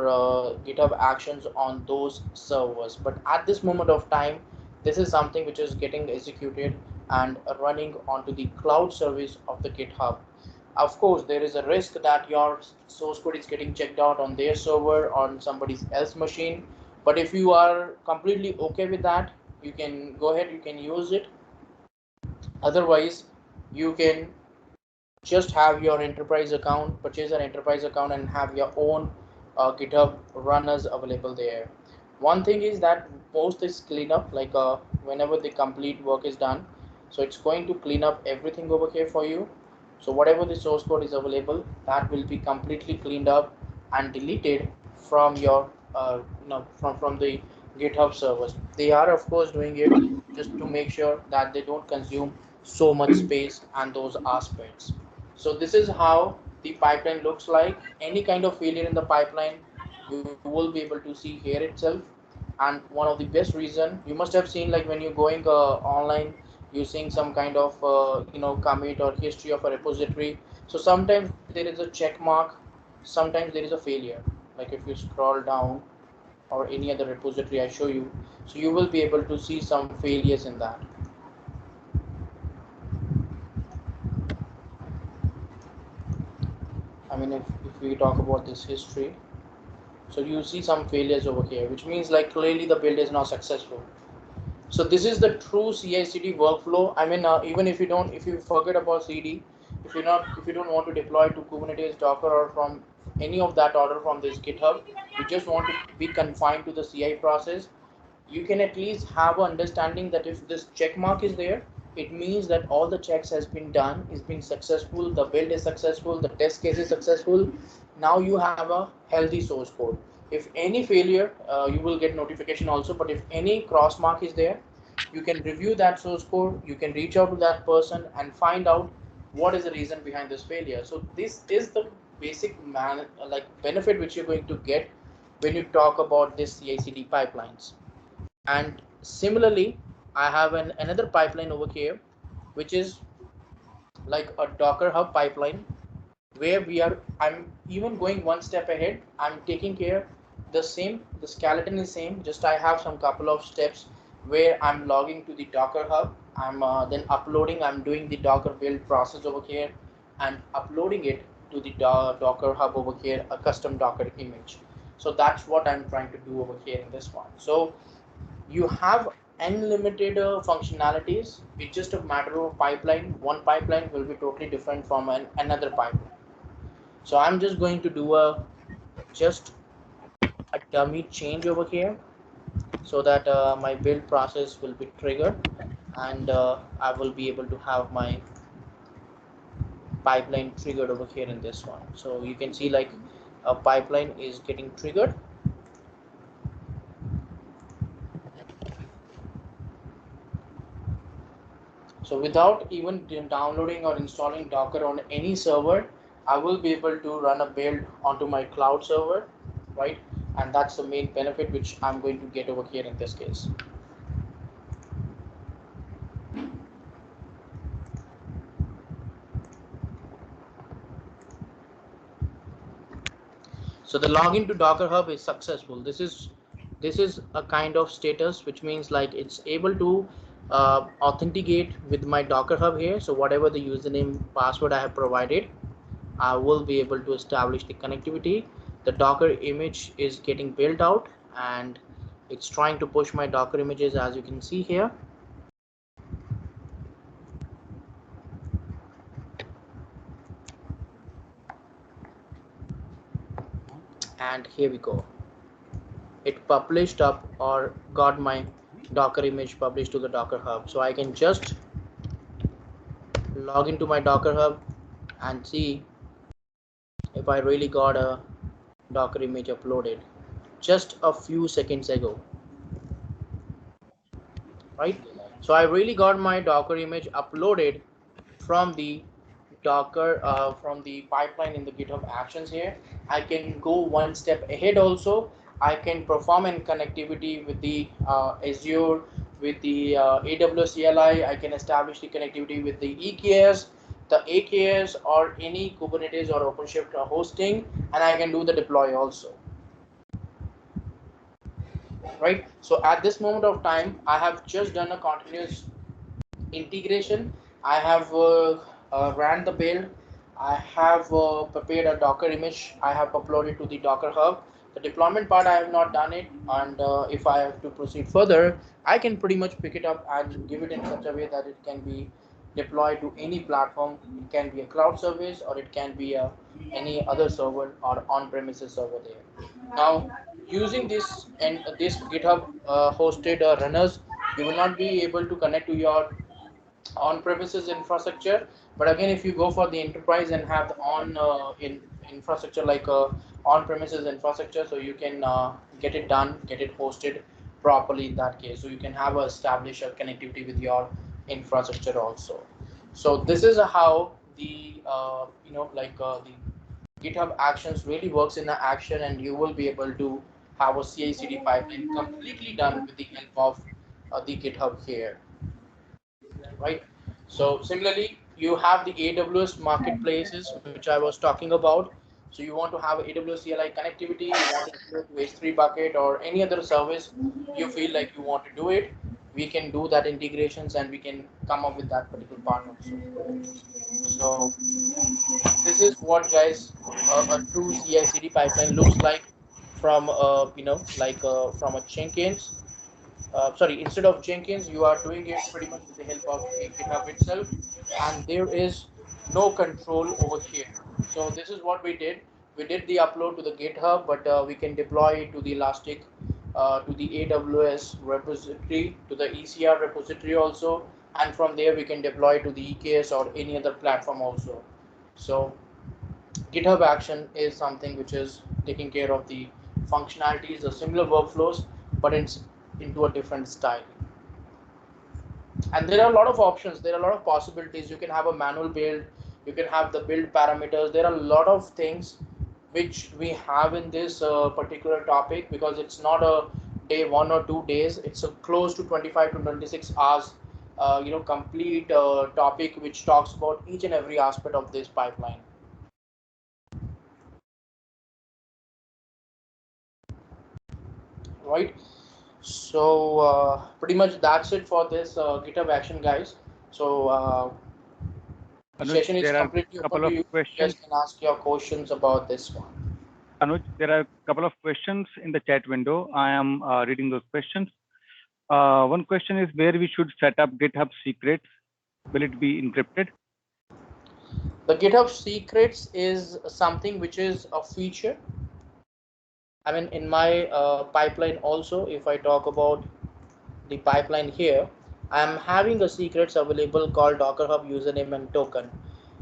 GitHub actions on those servers. But at this moment of time, this is something which is getting executed and running onto the cloud service of the GitHub. Of course, there is a risk that your source code is getting checked out on their server on somebody else's machine. But if you are completely okay with that, you can go ahead, you can use it. Otherwise, you can just have your enterprise account, purchase an enterprise account, and have your own GitHub runners available there. One thing is that post is cleanup, like whenever the complete work is done, so it's going to clean up everything over here for you. So whatever the source code is available, that will be completely cleaned up and deleted from your from the GitHub servers. They are of course doing it just to make sure that they don't consume so much space and those aspects. So this is how the pipeline looks like. Any kind of failure in the pipeline, you will be able to see here itself. And one of the best reason, you must have seen like when you're going online, you're seeing some kind of commit or history of a repository. So sometimes there is a check mark, sometimes there is a failure. Like if you scroll down or any other repository I show you, so you will be able to see some failures in that. I mean, if we talk about this history, so you see some failures over here, which means like clearly the build is not successful. So this is the true CI/CD workflow. I mean, even if you forget about CD, if you don't want to deploy to Kubernetes, Docker, or from any of that order from this GitHub, you just want to be confined to the CI process. You can at least have an understanding that if this check mark is there, it means that all the checks has been done, is being successful, the build is successful, the test case is successful. Now you have a healthy source code. If any failure, you will get notification also, but if any cross mark is there, you can review that source code, you can reach out to that person and find out what is the reason behind this failure. So this is the basic benefit which you're going to get when you talk about this CI/CD pipelines. And similarly, I have another pipeline over here, which is like a Docker Hub pipeline, where I'm even going one step ahead. I'm taking care the skeleton is same, just I have some couple of steps where I'm logging to the Docker Hub. I'm then uploading, I'm doing the Docker build process over here and uploading it to the Docker Hub over here, a custom Docker image. So that's what I'm trying to do over here in this one. So you have unlimited functionalities. It's just a matter of pipeline. One pipeline will be totally different from another pipeline. So I'm just going to do just a dummy change over here, so that my build process will be triggered, and I will be able to have my pipeline triggered over here in this one. So you can see like a pipeline is getting triggered. So without even downloading or installing Docker on any server, I will be able to run a build onto my cloud server, right? And that's the main benefit which I'm going to get over here in this case. So the login to Docker Hub is successful. This is a kind of status, which means like it's able to authenticate with my Docker Hub here. So whatever the username password I have provided, I will be able to establish the connectivity. The Docker image is getting built out, and it's trying to push my Docker images, as you can see here. And here we go. It published up or got my Docker image published to the Docker Hub. So I can just log into my Docker Hub and see if I really got a Docker image uploaded just a few seconds ago, right? So I really got my Docker image uploaded from the Docker, from the pipeline in the GitHub Actions here. I can go one step ahead also. I can perform in connectivity with the Azure, with the AWS CLI. I can establish the connectivity with the EKS, the AKS, or any Kubernetes or OpenShift hosting, and I can do the deploy also. Right. So at this moment of time, I have just done a continuous integration. I have ran the build. I have prepared a Docker image. I have uploaded to the Docker Hub. The deployment part I have not done it, and if I have to proceed further, I can pretty much pick it up and give it in such a way that it can be deployed to any platform. It can be a cloud service, or it can be any other server or on-premises server there. Now, using this and this GitHub hosted runners, you will not be able to connect to your on-premises infrastructure. But again, if you go for the enterprise and have the in infrastructure like on-premises infrastructure, so you can get it done, get it hosted properly in that case. So you can have a establish a connectivity with your infrastructure also. So this is how the the GitHub Actions really works in the action, and you will be able to have a CI/CD pipeline completely done with the help of the GitHub here, right? So similarly, you have the AWS marketplaces, which I was talking about. So you want to have AWS CLI connectivity, you want to go to S3 bucket or any other service you feel like you want to do it. We can do that integrations, and we can come up with that particular part also. So this is what, guys, a true CI/CD pipeline looks like from from a Jenkins. Sorry, instead of Jenkins, you are doing it pretty much with the help of a GitHub itself, and there is no control over here. So this is what we did. We did the upload to the GitHub, but we can deploy it to the Elastic, to the AWS repository, to the ECR repository also, and from there we can deploy to the EKS or any other platform also. So GitHub Action is something which is taking care of the functionalities, the similar workflows, but it's into a different style. And there are a lot of options. There are a lot of possibilities. You can have a manual build. You can have the build parameters. There are a lot of things which we have in this particular topic, because it's not a day 1 or 2 days, it's a close to 25 to 26 hours complete topic which talks about each and every aspect of this pipeline. Right, so pretty much that's it for this GitHub action, guys. So the Anuj, session is there are a completely open couple to of you. You questions. guys can ask your questions about this one. Anuj, there are a couple of questions in the chat window. I am reading those questions. One question is where we should set up GitHub secrets. Will it be encrypted? The GitHub secrets is something which is a feature. I mean, in my pipeline also, if I talk about the pipeline here, I am having a secrets available called Docker Hub username and token.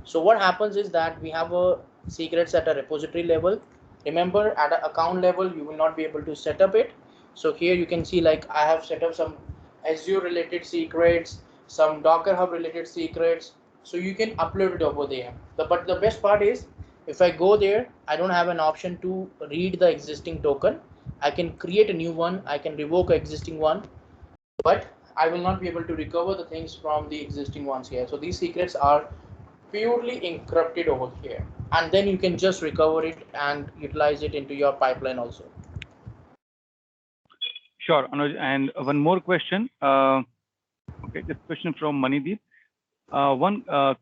So what happens is that we have a secrets at a repository level. Remember, at an account level, you will not be able to set up it. So here you can see, like, I have set up some Azure related secrets, some Docker Hub related secrets. So you can upload it over there. But the best part is, if I go there, I don't have an option to read the existing token. I can create a new one. I can revoke an existing one, but I will not be able to recover the things from the existing ones here. So these secrets are purely encrypted over here, and then you can just recover it and utilize it into your pipeline also. Sure, Anuj. And one more question. Okay, this question from Manideep.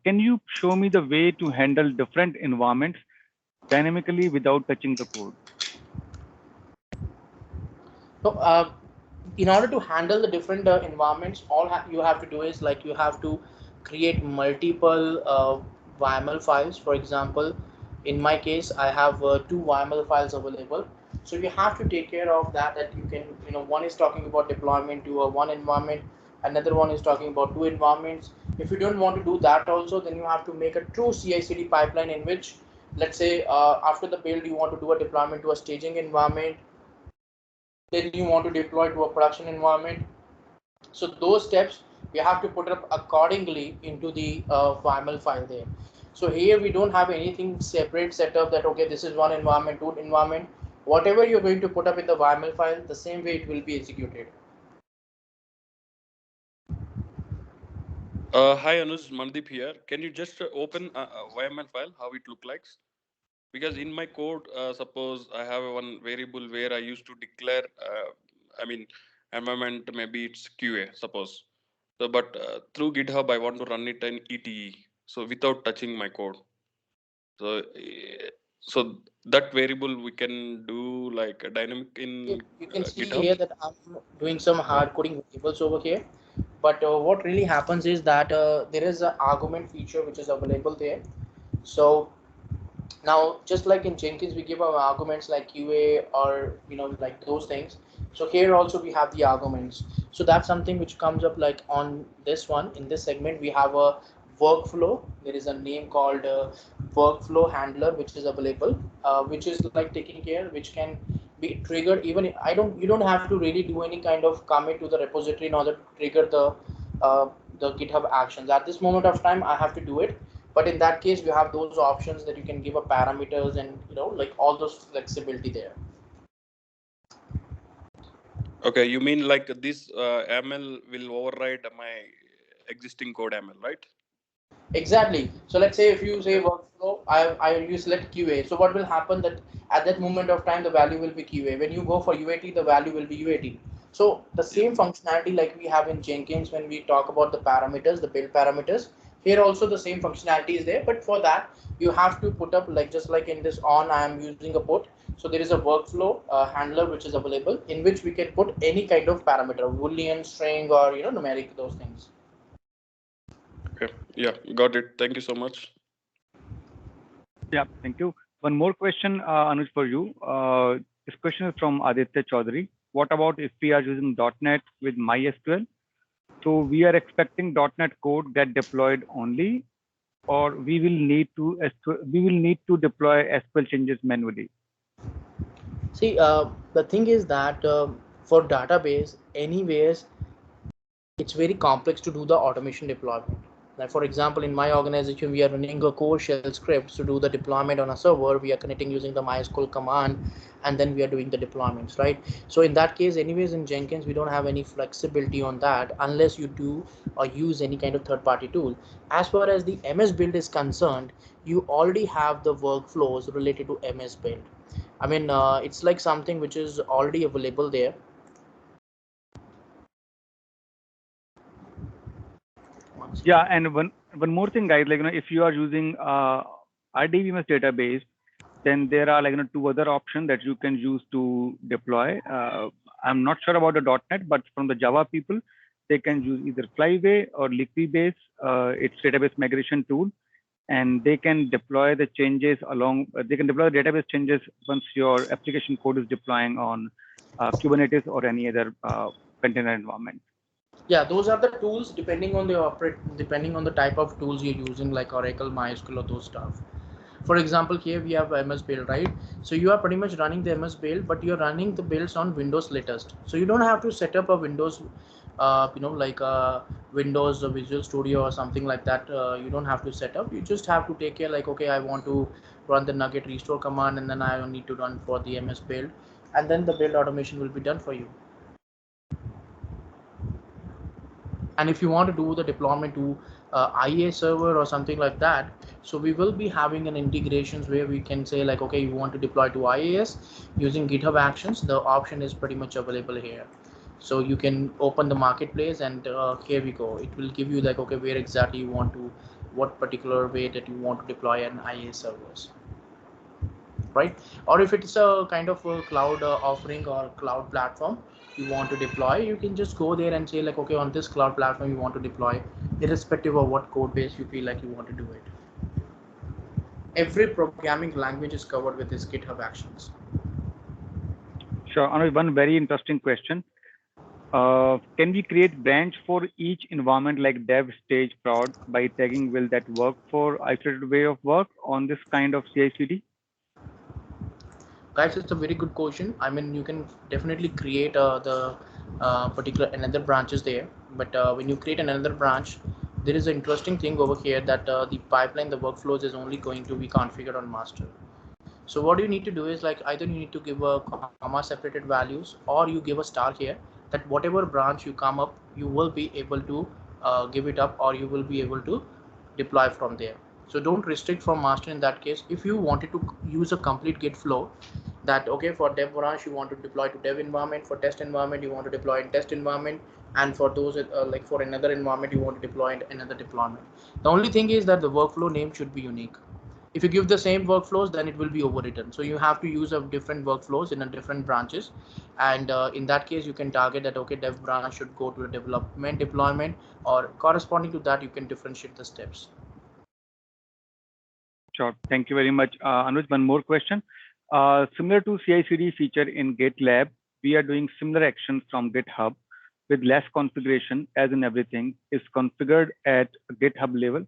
Can you show me the way to handle different environments dynamically without touching the code? So in order to handle the different environments, all you have to do is, like, you have to create multiple YAML files. For example, in my case, I have two YAML files available. So you have to take care of that. That you can, one is talking about deployment to a one environment, another one is talking about two environments. If you don't want to do that also, then you have to make a true CI/CD pipeline in which, let's say, after the build, you want to do a deployment to a staging environment, then you want to deploy to a production environment. So those steps we have to put up accordingly into the YAML file there. So here we don't have anything separate set up that, okay, this is one environment, two environment. Whatever you're going to put up in the YAML file, the same way it will be executed. Hi Anuj, Mandeep here. Can you just open a YML file, how it look like? Because in my code, suppose I have one variable where I used to declare, I mean, environment, maybe it's QA, suppose. So, but through GitHub, I want to run it in ETE, so without touching my code. So, so that variable we can do like a dynamic in You can see GitHub. here that I'm doing some hard coding variables over here. But what really happens is that there is an argument feature which is available there. So now, just like in Jenkins, we give our arguments like QA or like those things. So here also we have the arguments. So that's something which comes up, like on this one. In this segment, we have a workflow. There is a name called workflow handler which is available, which is like taking care, which can be triggered. Even you don't have to really do any kind of commit to the repository in order to trigger the GitHub actions. At this moment of time, I have to do it, but in that case, you have those options that you can give a parameters and like all those flexibility there. Okay, you mean like this ML will override my existing code ML, right? Exactly. So let's say if you say Okay. workflow, I you select QA. So what will happen, that at that moment of time the value will be QA. When you go for UAT, the value will be UAT. So the Yeah. same functionality like we have in Jenkins when we talk about the parameters, the build parameters. Here also the same functionality is there, but for that you have to put up, like just like in this on, I am using a put. So there is a workflow handler which is available in which we can put any kind of parameter, Boolean, string, or numeric, those things. Okay. Yeah, got it. Thank you so much. Yeah, thank you. One more question, Anuj, for you. This question is from Aditya Chaudhary. What about if we are using .NET with MySQL? So we are expecting .NET code get deployed only, or we will need to deploy SQL changes manually. See, the thing is that for database, anyways, it's very complex to do the automation deployment. Like for example, in my organization, we are running a core shell script to do the deployment on a server. We are connecting using the MySQL command, and then we are doing the deployments, right? So in that case, anyways, in Jenkins, we don't have any flexibility on that unless you do or use any kind of third-party tool. As far as the MS build is concerned, you already have the workflows related to MS build. I mean, it's like something which is already available there. Yeah, and one more thing, guys, like if you are using RDBMS database, then there are two other options that you can use to deploy. I'm not sure about the .NET, but from the Java people, they can use either Flyway or Liquibase. It's database migration tool, and they can deploy the changes along. They can deploy the database changes once your application code is deploying on Kubernetes or any other container environment. Yeah, those are the tools depending on the type of tools you're using, like Oracle, MySQL, or those stuff. For example, here we have MS build, right? So you are pretty much running the MS build, but you're running the builds on Windows latest. So you don't have to set up a Windows, like a Windows Visual Studio or something like that. You don't have to set up. You just have to take care, like, okay, I want to run the Nugget restore command, and then I need to run for the MS build, and then the build automation will be done for you. And if you want to do the deployment to IA server or something like that, so we will be having an integrations where we can say like, okay, you want to deploy to IAS using GitHub Actions. The option is pretty much available here. So you can open the marketplace, and here we go. It will give you like, okay, where exactly you want to, what particular way that you want to deploy an IA servers, right? Or if it's a kind of a cloud offering or cloud platform you want to deploy, you can just go there and say like, okay, on this cloud platform you want to deploy, irrespective of what code base you feel like you want to do it. Every programming language is covered with this GitHub Actions. Sure. Anuj, one very interesting question. Can we create branch for each environment like dev, stage, prod by tagging will that work for isolated way of work on this kind of CI/CD? Guys, it's a very good question. I mean, you can definitely create the particular another branches there, but when you create another branch, there is an interesting thing over here that the pipeline, the workflows is only going to be configured on master. So what you need to do is like, either you need to give a comma separated values, or you give a star here, that whatever branch you come up, you will be able to give it up, or you will be able to deploy from there. So don't restrict from master in that case. If you wanted to use a complete git flow, that okay, for dev branch you want to deploy to dev environment, for test environment you want to deploy in test environment, and for those like for another environment you want to deploy in another deployment. The only thing is that the workflow name should be unique. If you give the same workflows, then it will be overwritten. So you have to use a different workflows in a different branches, and in that case you can target that, okay, dev branch should go to the development deployment, or corresponding to that you can differentiate the steps. Sure. Thank you very much. Anuj, one more question. Similar to CI/CD feature in GitLab, we are doing similar actions from GitHub with less configuration, as in everything is configured at GitHub level.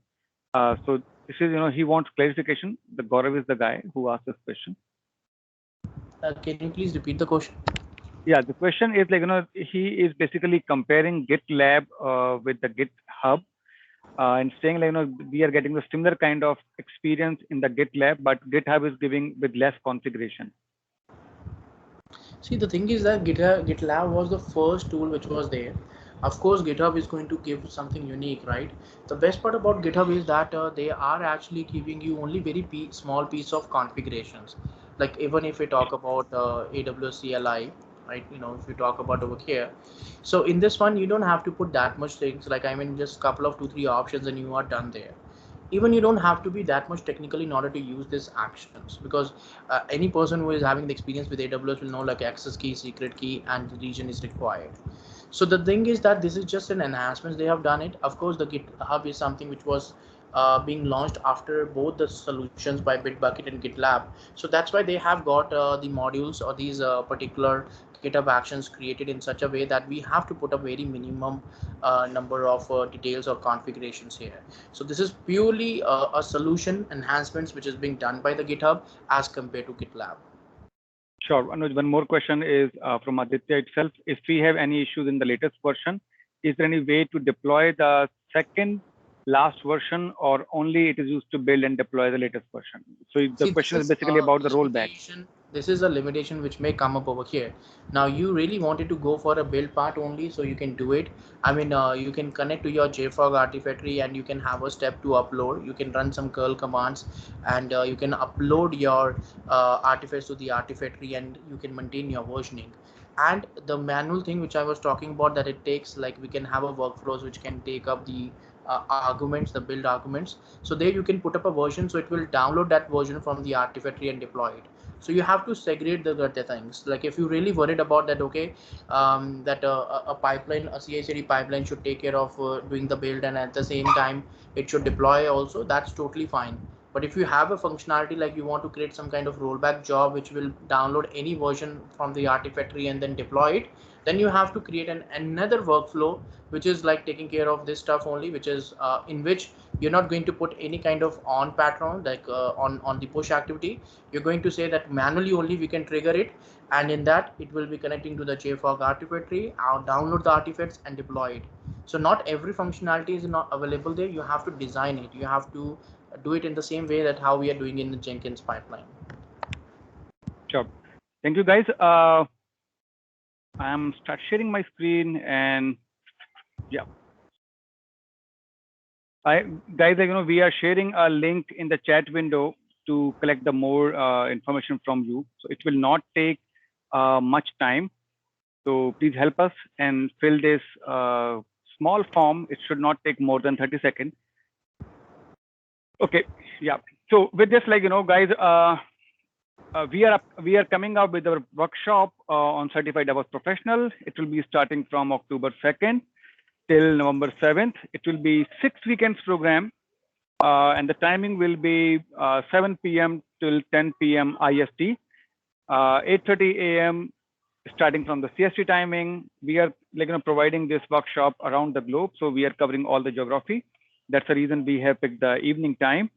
So this is, he wants clarification. The Gaurav is the guy who asked this question. Can you please repeat the question? Yeah, the question is like, he is basically comparing GitLab with the GitHub and saying like, we are getting the similar kind of experience in the GitLab, but GitHub is giving with less configuration. See, the thing is that GitLab was the first tool which was there. Of course, GitHub is going to give something unique, right? The best part about GitHub is that they are actually giving you only very small piece of configurations. Like even if we talk about AWS CLI, right? If you talk about over here, so in this one you don't have to put that much things. Like I mean, just couple of 2-3 options and you are done there. Even you don't have to be that much technical in order to use these actions, because any person who is having the experience with AWS will know like access key, secret key, and the region is required. So the thing is that this is just an enhancement they have done it. Of course, the GitHub is something which was being launched after both the solutions by Bitbucket and GitLab. So that's why they have got the modules or these particular GitHub Actions created in such a way that we have to put a very minimum number of details or configurations here. So this is purely a solution enhancements which is being done by the GitHub as compared to GitLab. Sure. Anuj, one more question is from Aditya itself. If we have any issues in the latest version, is there any way to deploy the second last version, or only it is used to build and deploy the latest version? So the question is basically about the rollback. This is a limitation which may come up over here. Now you really wanted to go for a build part only, so you can do it. I mean, you can connect to your JFrog Artifactory and you can have a step to upload. You can run some curl commands and you can upload your artifacts to the Artifactory and you can maintain your versioning. And the manual thing which I was talking about, that it takes, like, we can have a workflows which can take up the arguments, the build arguments. So there you can put up a version, so it will download that version from the Artifactory and deploy it. So you have to segregate the things. Like if you really worried about that, okay, that a pipeline, a CI/CD pipeline should take care of doing the build and at the same time it should deploy also, that's totally fine. But if you have a functionality like you want to create some kind of rollback job which will download any version from the Artifactory and then deploy it, then you have to create another workflow which is like taking care of this stuff only, which is in which you're not going to put any kind of on pattern, like on the push activity. You're going to say that manually only we can trigger it, and in that it will be connecting to the JFrog Artifactory, download the artifacts and deploy it. So not every functionality is not available there. You have to design it. You have to do it in the same way that how we are doing in the Jenkins pipeline. Sure. Thank you, guys. I'm start sharing my screen, and yeah. Guys, we are sharing a link in the chat window to collect the more information from you. So it will not take much time. So please help us and fill this small form. It should not take more than 30 seconds. Okay, yeah. So with this, guys, we are coming up with our workshop on Certified DevOps Professional. It will be starting from October 2nd till November 7th. It will be 6 weekends program, and the timing will be 7 p.m. till 10 p.m. IST, 8:30 a.m. starting from the CST timing. We are providing this workshop around the globe, so we are covering all the geography. That's the reason we have picked the evening time.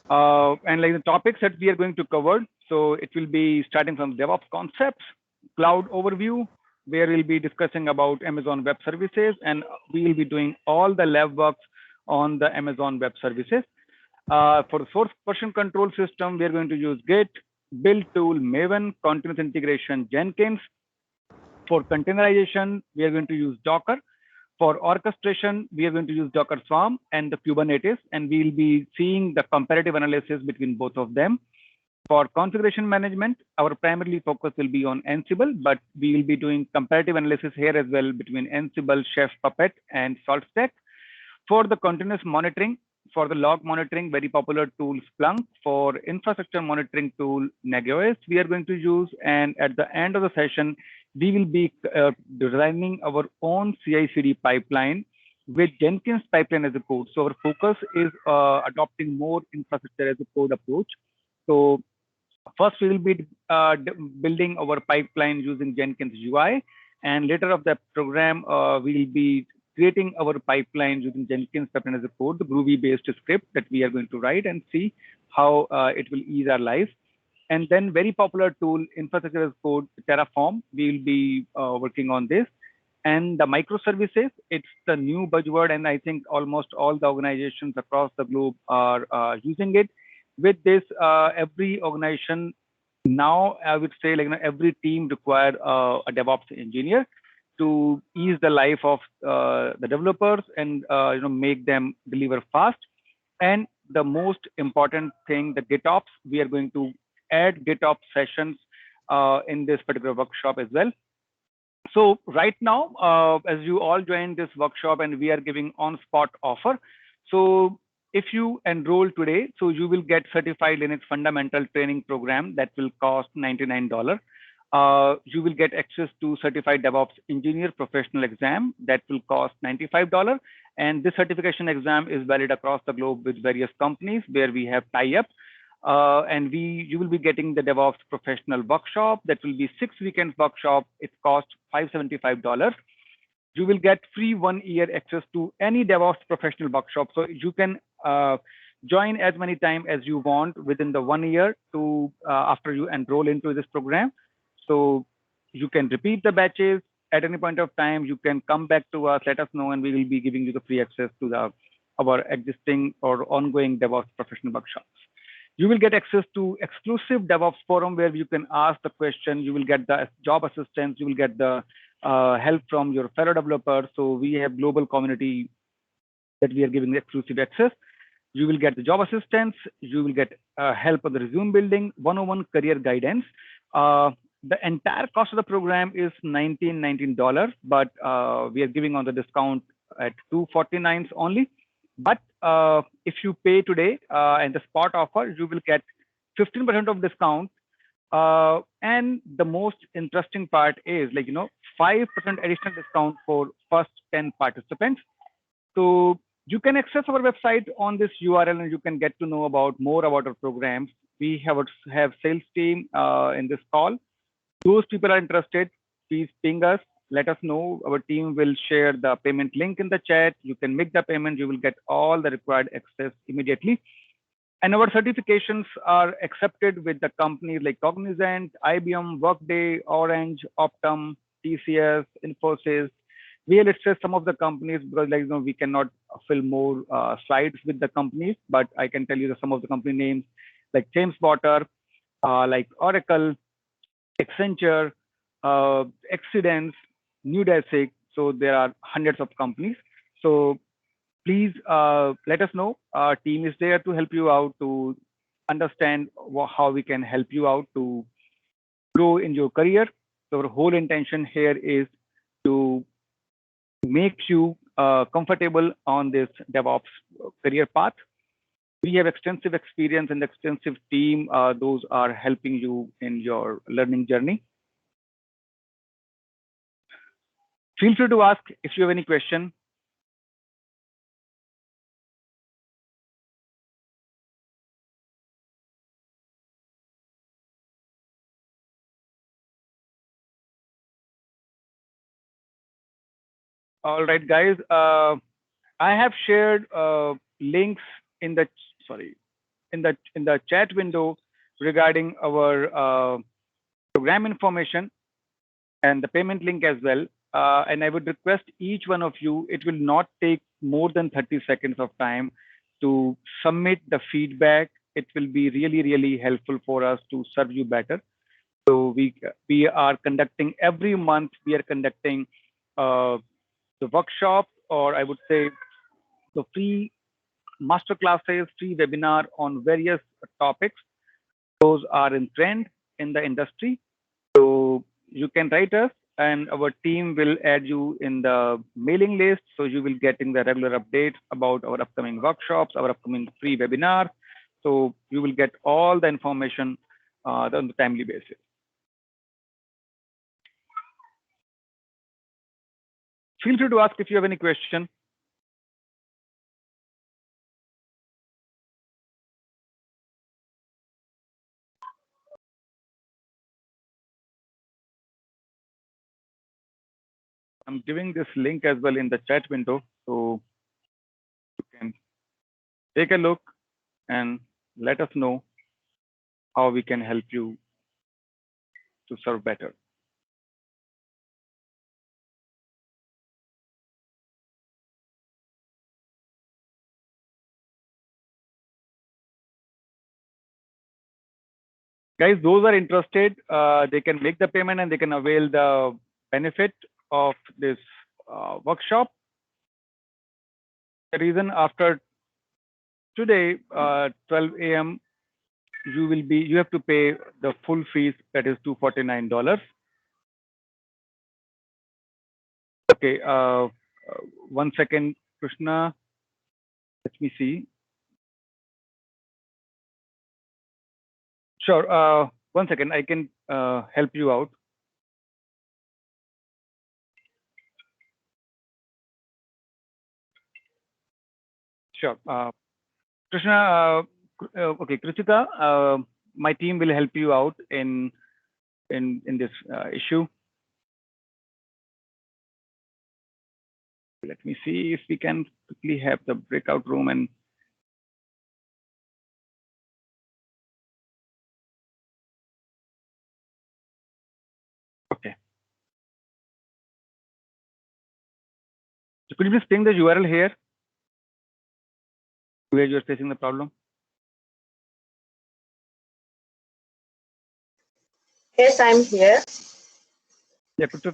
And the topics that we are going to cover, so it will be starting from DevOps concepts, cloud overview, where we'll be discussing about Amazon Web Services, and we will be doing all the lab works on the Amazon Web Services. For the source version control system, we are going to use Git, build tool, Maven, continuous integration, Jenkins. For containerization, we are going to use Docker. For orchestration, we are going to use Docker Swarm and the Kubernetes, and we'll be seeing the comparative analysis between both of them. For configuration management, our primary focus will be on Ansible, but we will be doing comparative analysis here as well between Ansible, Chef, Puppet, and SaltStack. For the continuous monitoring, for the log monitoring, very popular tool Splunk. For infrastructure monitoring tool Nagios, we are going to use, and at the end of the session, we will be designing our own CI/CD pipeline with Jenkins pipeline as a code. So our focus is adopting more infrastructure as a code approach. So first, we will be building our pipeline using Jenkins UI, and later of the program, we will be creating our pipeline using Jenkins pipeline as a code, the Groovy-based script that we are going to write and see how it will ease our life. And then very popular tool, infrastructure as code, Terraform, we will be working on this. And the microservices, it's the new buzzword, and I think almost all the organizations across the globe are using it. With this, every organization now, I would say, every team require a DevOps engineer to ease the life of the developers and make them deliver fast. And the most important thing, the GitOps, we are going to add GitOps sessions in this particular workshop as well. So right now, as you all join this workshop, and we are giving on-spot offer. So if you enroll today, so you will get Certified Linux Fundamental Training Program that will cost $99. You will get access to Certified DevOps Engineer Professional Exam that will cost $95. And this certification exam is valid across the globe with various companies where we have tie-up. And you will be getting the DevOps Professional Workshop. That will be 6 weekends workshop. It costs $575. You will get free 1 year access to any DevOps Professional Workshop. So you can join as many times as you want within the 1 year to after you enroll into this program. So you can repeat the batches at any point of time. You can come back to us, let us know, and we will be giving you the free access to the our existing or ongoing DevOps professional workshops. You will get access to exclusive DevOps forum where you can ask the question. You will get the job assistance. You will get the help from your fellow developers. So we have global community that we are giving exclusive access. You will get the job assistance. You will get help on the resume building, one-on-one career guidance. The entire cost of the program is $19, but we are giving on the discount at $249 only. But if you pay today and the spot offer, you will get 15% of discount. And the most interesting part is 5% additional discount for first 10 participants. So you can access our website on this URL and you can get to know about more about our programs. We have sales team in this call. Those people are interested, please ping us, let us know. Our team will share the payment link in the chat. You can make the payment, you will get all the required access immediately. And our certifications are accepted with the companies like Cognizant, IBM, Workday, Orange, Optum, TCS, Infosys. We have listed some of the companies because we cannot fill more slides with the companies, but I can tell you some of the company names like James Water, like Oracle, Accenture, Excidence, New Desic. So there are hundreds of companies. So please let us know. Our team is there to help you out to understand how we can help you out to grow in your career. So our whole intention here is to make you comfortable on this DevOps career path. We have extensive experience and extensive team. Those are helping you in your learning journey. Feel free to ask if you have any question. All right, guys. I have shared links in the chat window regarding our program information and the payment link as well. And I would request each one of you, it will not take more than 30 seconds of time to submit the feedback. It will be really, really helpful for us to serve you better. So we are conducting every month, we are conducting the workshop, or I would say the free master classes, free webinar on various topics. Those are in trend in the industry. So you can write us and our team will add you in the mailing list. So you will getting the regular updates about our upcoming workshops, our upcoming free webinars. So you will get all the information on the timely basis. Feel free to ask if you have any question. I'm giving this link as well in the chat window, so you can take a look and let us know how we can help you to serve better. Guys, those are interested, they can make the payment and they can avail the benefit of this workshop. The reason after today, 12 a.m., you have to pay the full fees, that is $249. Okay, 1 second, Krishna. Let me see. Sure, 1 second, I can help you out. Sure. Krishna, okay, Kritika, my team will help you out in this issue. Let me see if we can quickly have the breakout room and okay. So could you please ping the URL here? where you're facing the problem? Yes, I'm here. Yeah, could you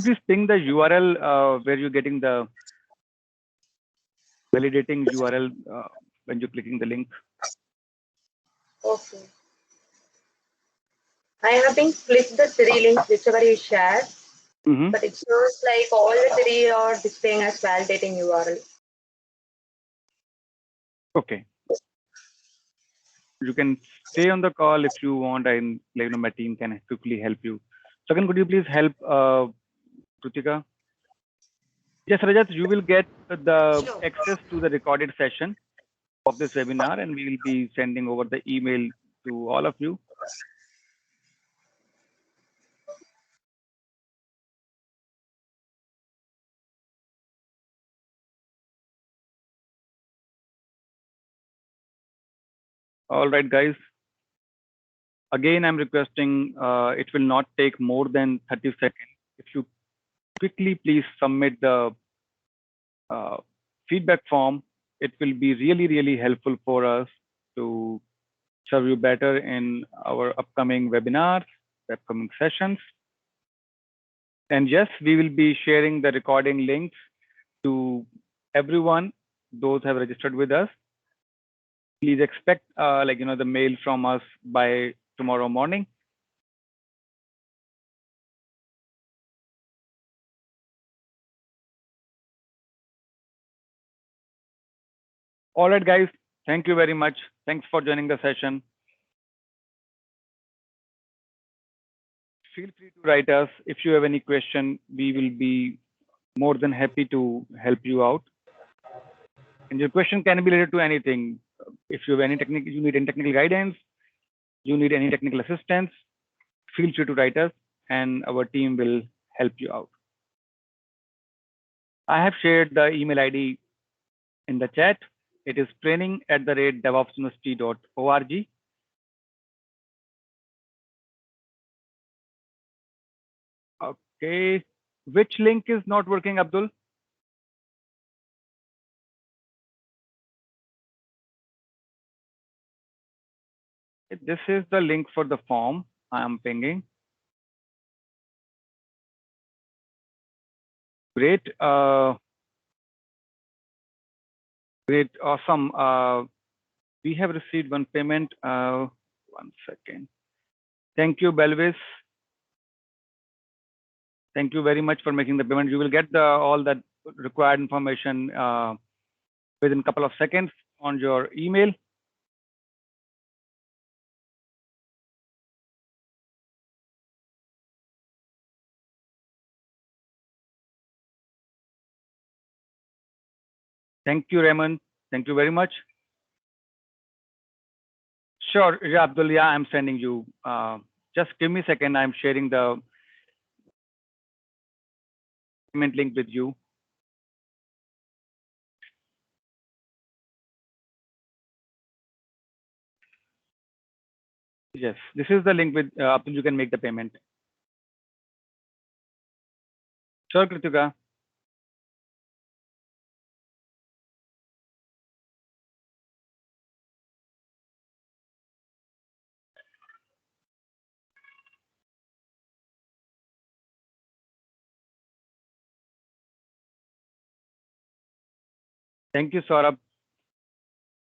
please ping the URL where you're getting the validating URL when you're clicking the link? Okay. I have been clicked the three links whichever you shared, but it shows like all the three are displaying as validating URL. Okay. You can stay on the call if you want, and my team can quickly help you. Second, could you please help Krutika? Yes, Rajat, you will get the access to the recorded session of this webinar, and we will be sending over the email to all of you. All right, guys. Again, I'm requesting it will not take more than 30 seconds. If you quickly please submit the feedback form, it will be really, really helpful for us to serve you better in our upcoming webinars, upcoming sessions. And yes, we will be sharing the recording links to everyone, those who have registered with us. Please expect the mail from us by tomorrow morning. All right, guys. Thank you very much. Thanks for joining the session. Feel free to write us. If you have any question, we will be more than happy to help you out. And your question can be related to anything. If you have any you need any technical guidance, you need any technical assistance, feel free to write us and our team will help you out. I have shared the email ID in the chat. It is training@devopsuniversity.org. Okay. Which link is not working, Abdul? This is the link for the form I am pinging. Great. Great. Awesome. We have received one payment. 1 second. Thank you, Belvis. Thank you very much for making the payment. You will get all that required information within a couple of seconds on your email. Thank you, Raymond. Thank you very much. Sure, yeah, Abdul, yeah, I'm sending you. Just give me a second. I'm sharing the payment link with you. Yes, this is the link with Abdul. You can make the payment. Sure, Kritika. Thank you, Saurabh.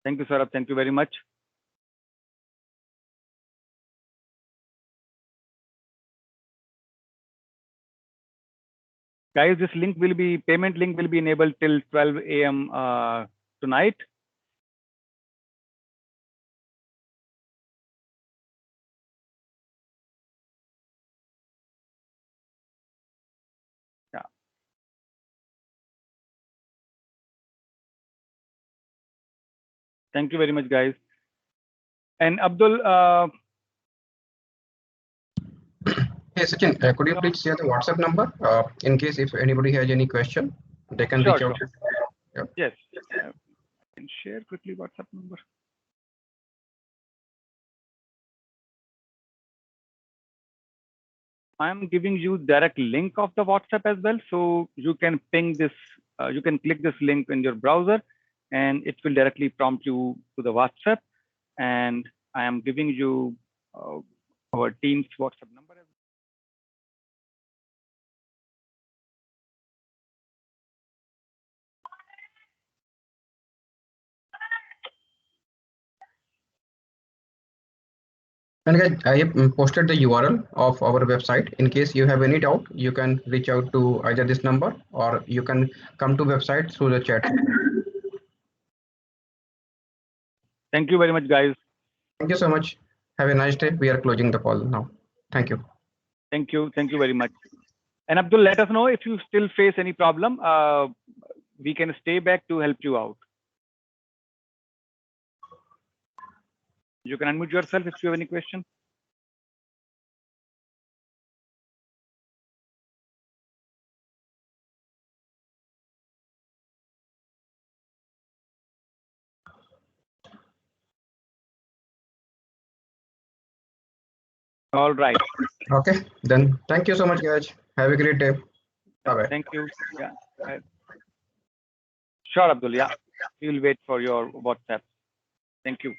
Thank you, Saurabh. Thank you very much. Guys, this link will be payment link will be enabled till 12 a.m. Tonight. Yeah. Thank you very much, guys. And Abdul, Hey, Sachin, could you please share the WhatsApp number in case if anybody has any question, they can reach out. Yep. Yes. I can share quickly WhatsApp number. I'm giving you direct link of the WhatsApp as well, so you can ping this. You can click this link in your browser, and it will directly prompt you to the WhatsApp. And I am giving you our team's WhatsApp number. And guys, I have posted the URL of our website. In case you have any doubt, you can reach out to either this number or you can come to website through the chat. Thank you very much, guys. Thank you so much. Have a nice day. We are closing the call now. Thank you. Thank you. Thank you very much. And Abdul, let us know if you still face any problem. We can stay back to help you out. You can unmute yourself if you have any question. All right. Okay, then thank you so much, guys. Have a great day. Bye-bye. Thank you. Yeah. Sure, Abdul. Yeah. We will wait for your WhatsApp. Thank you.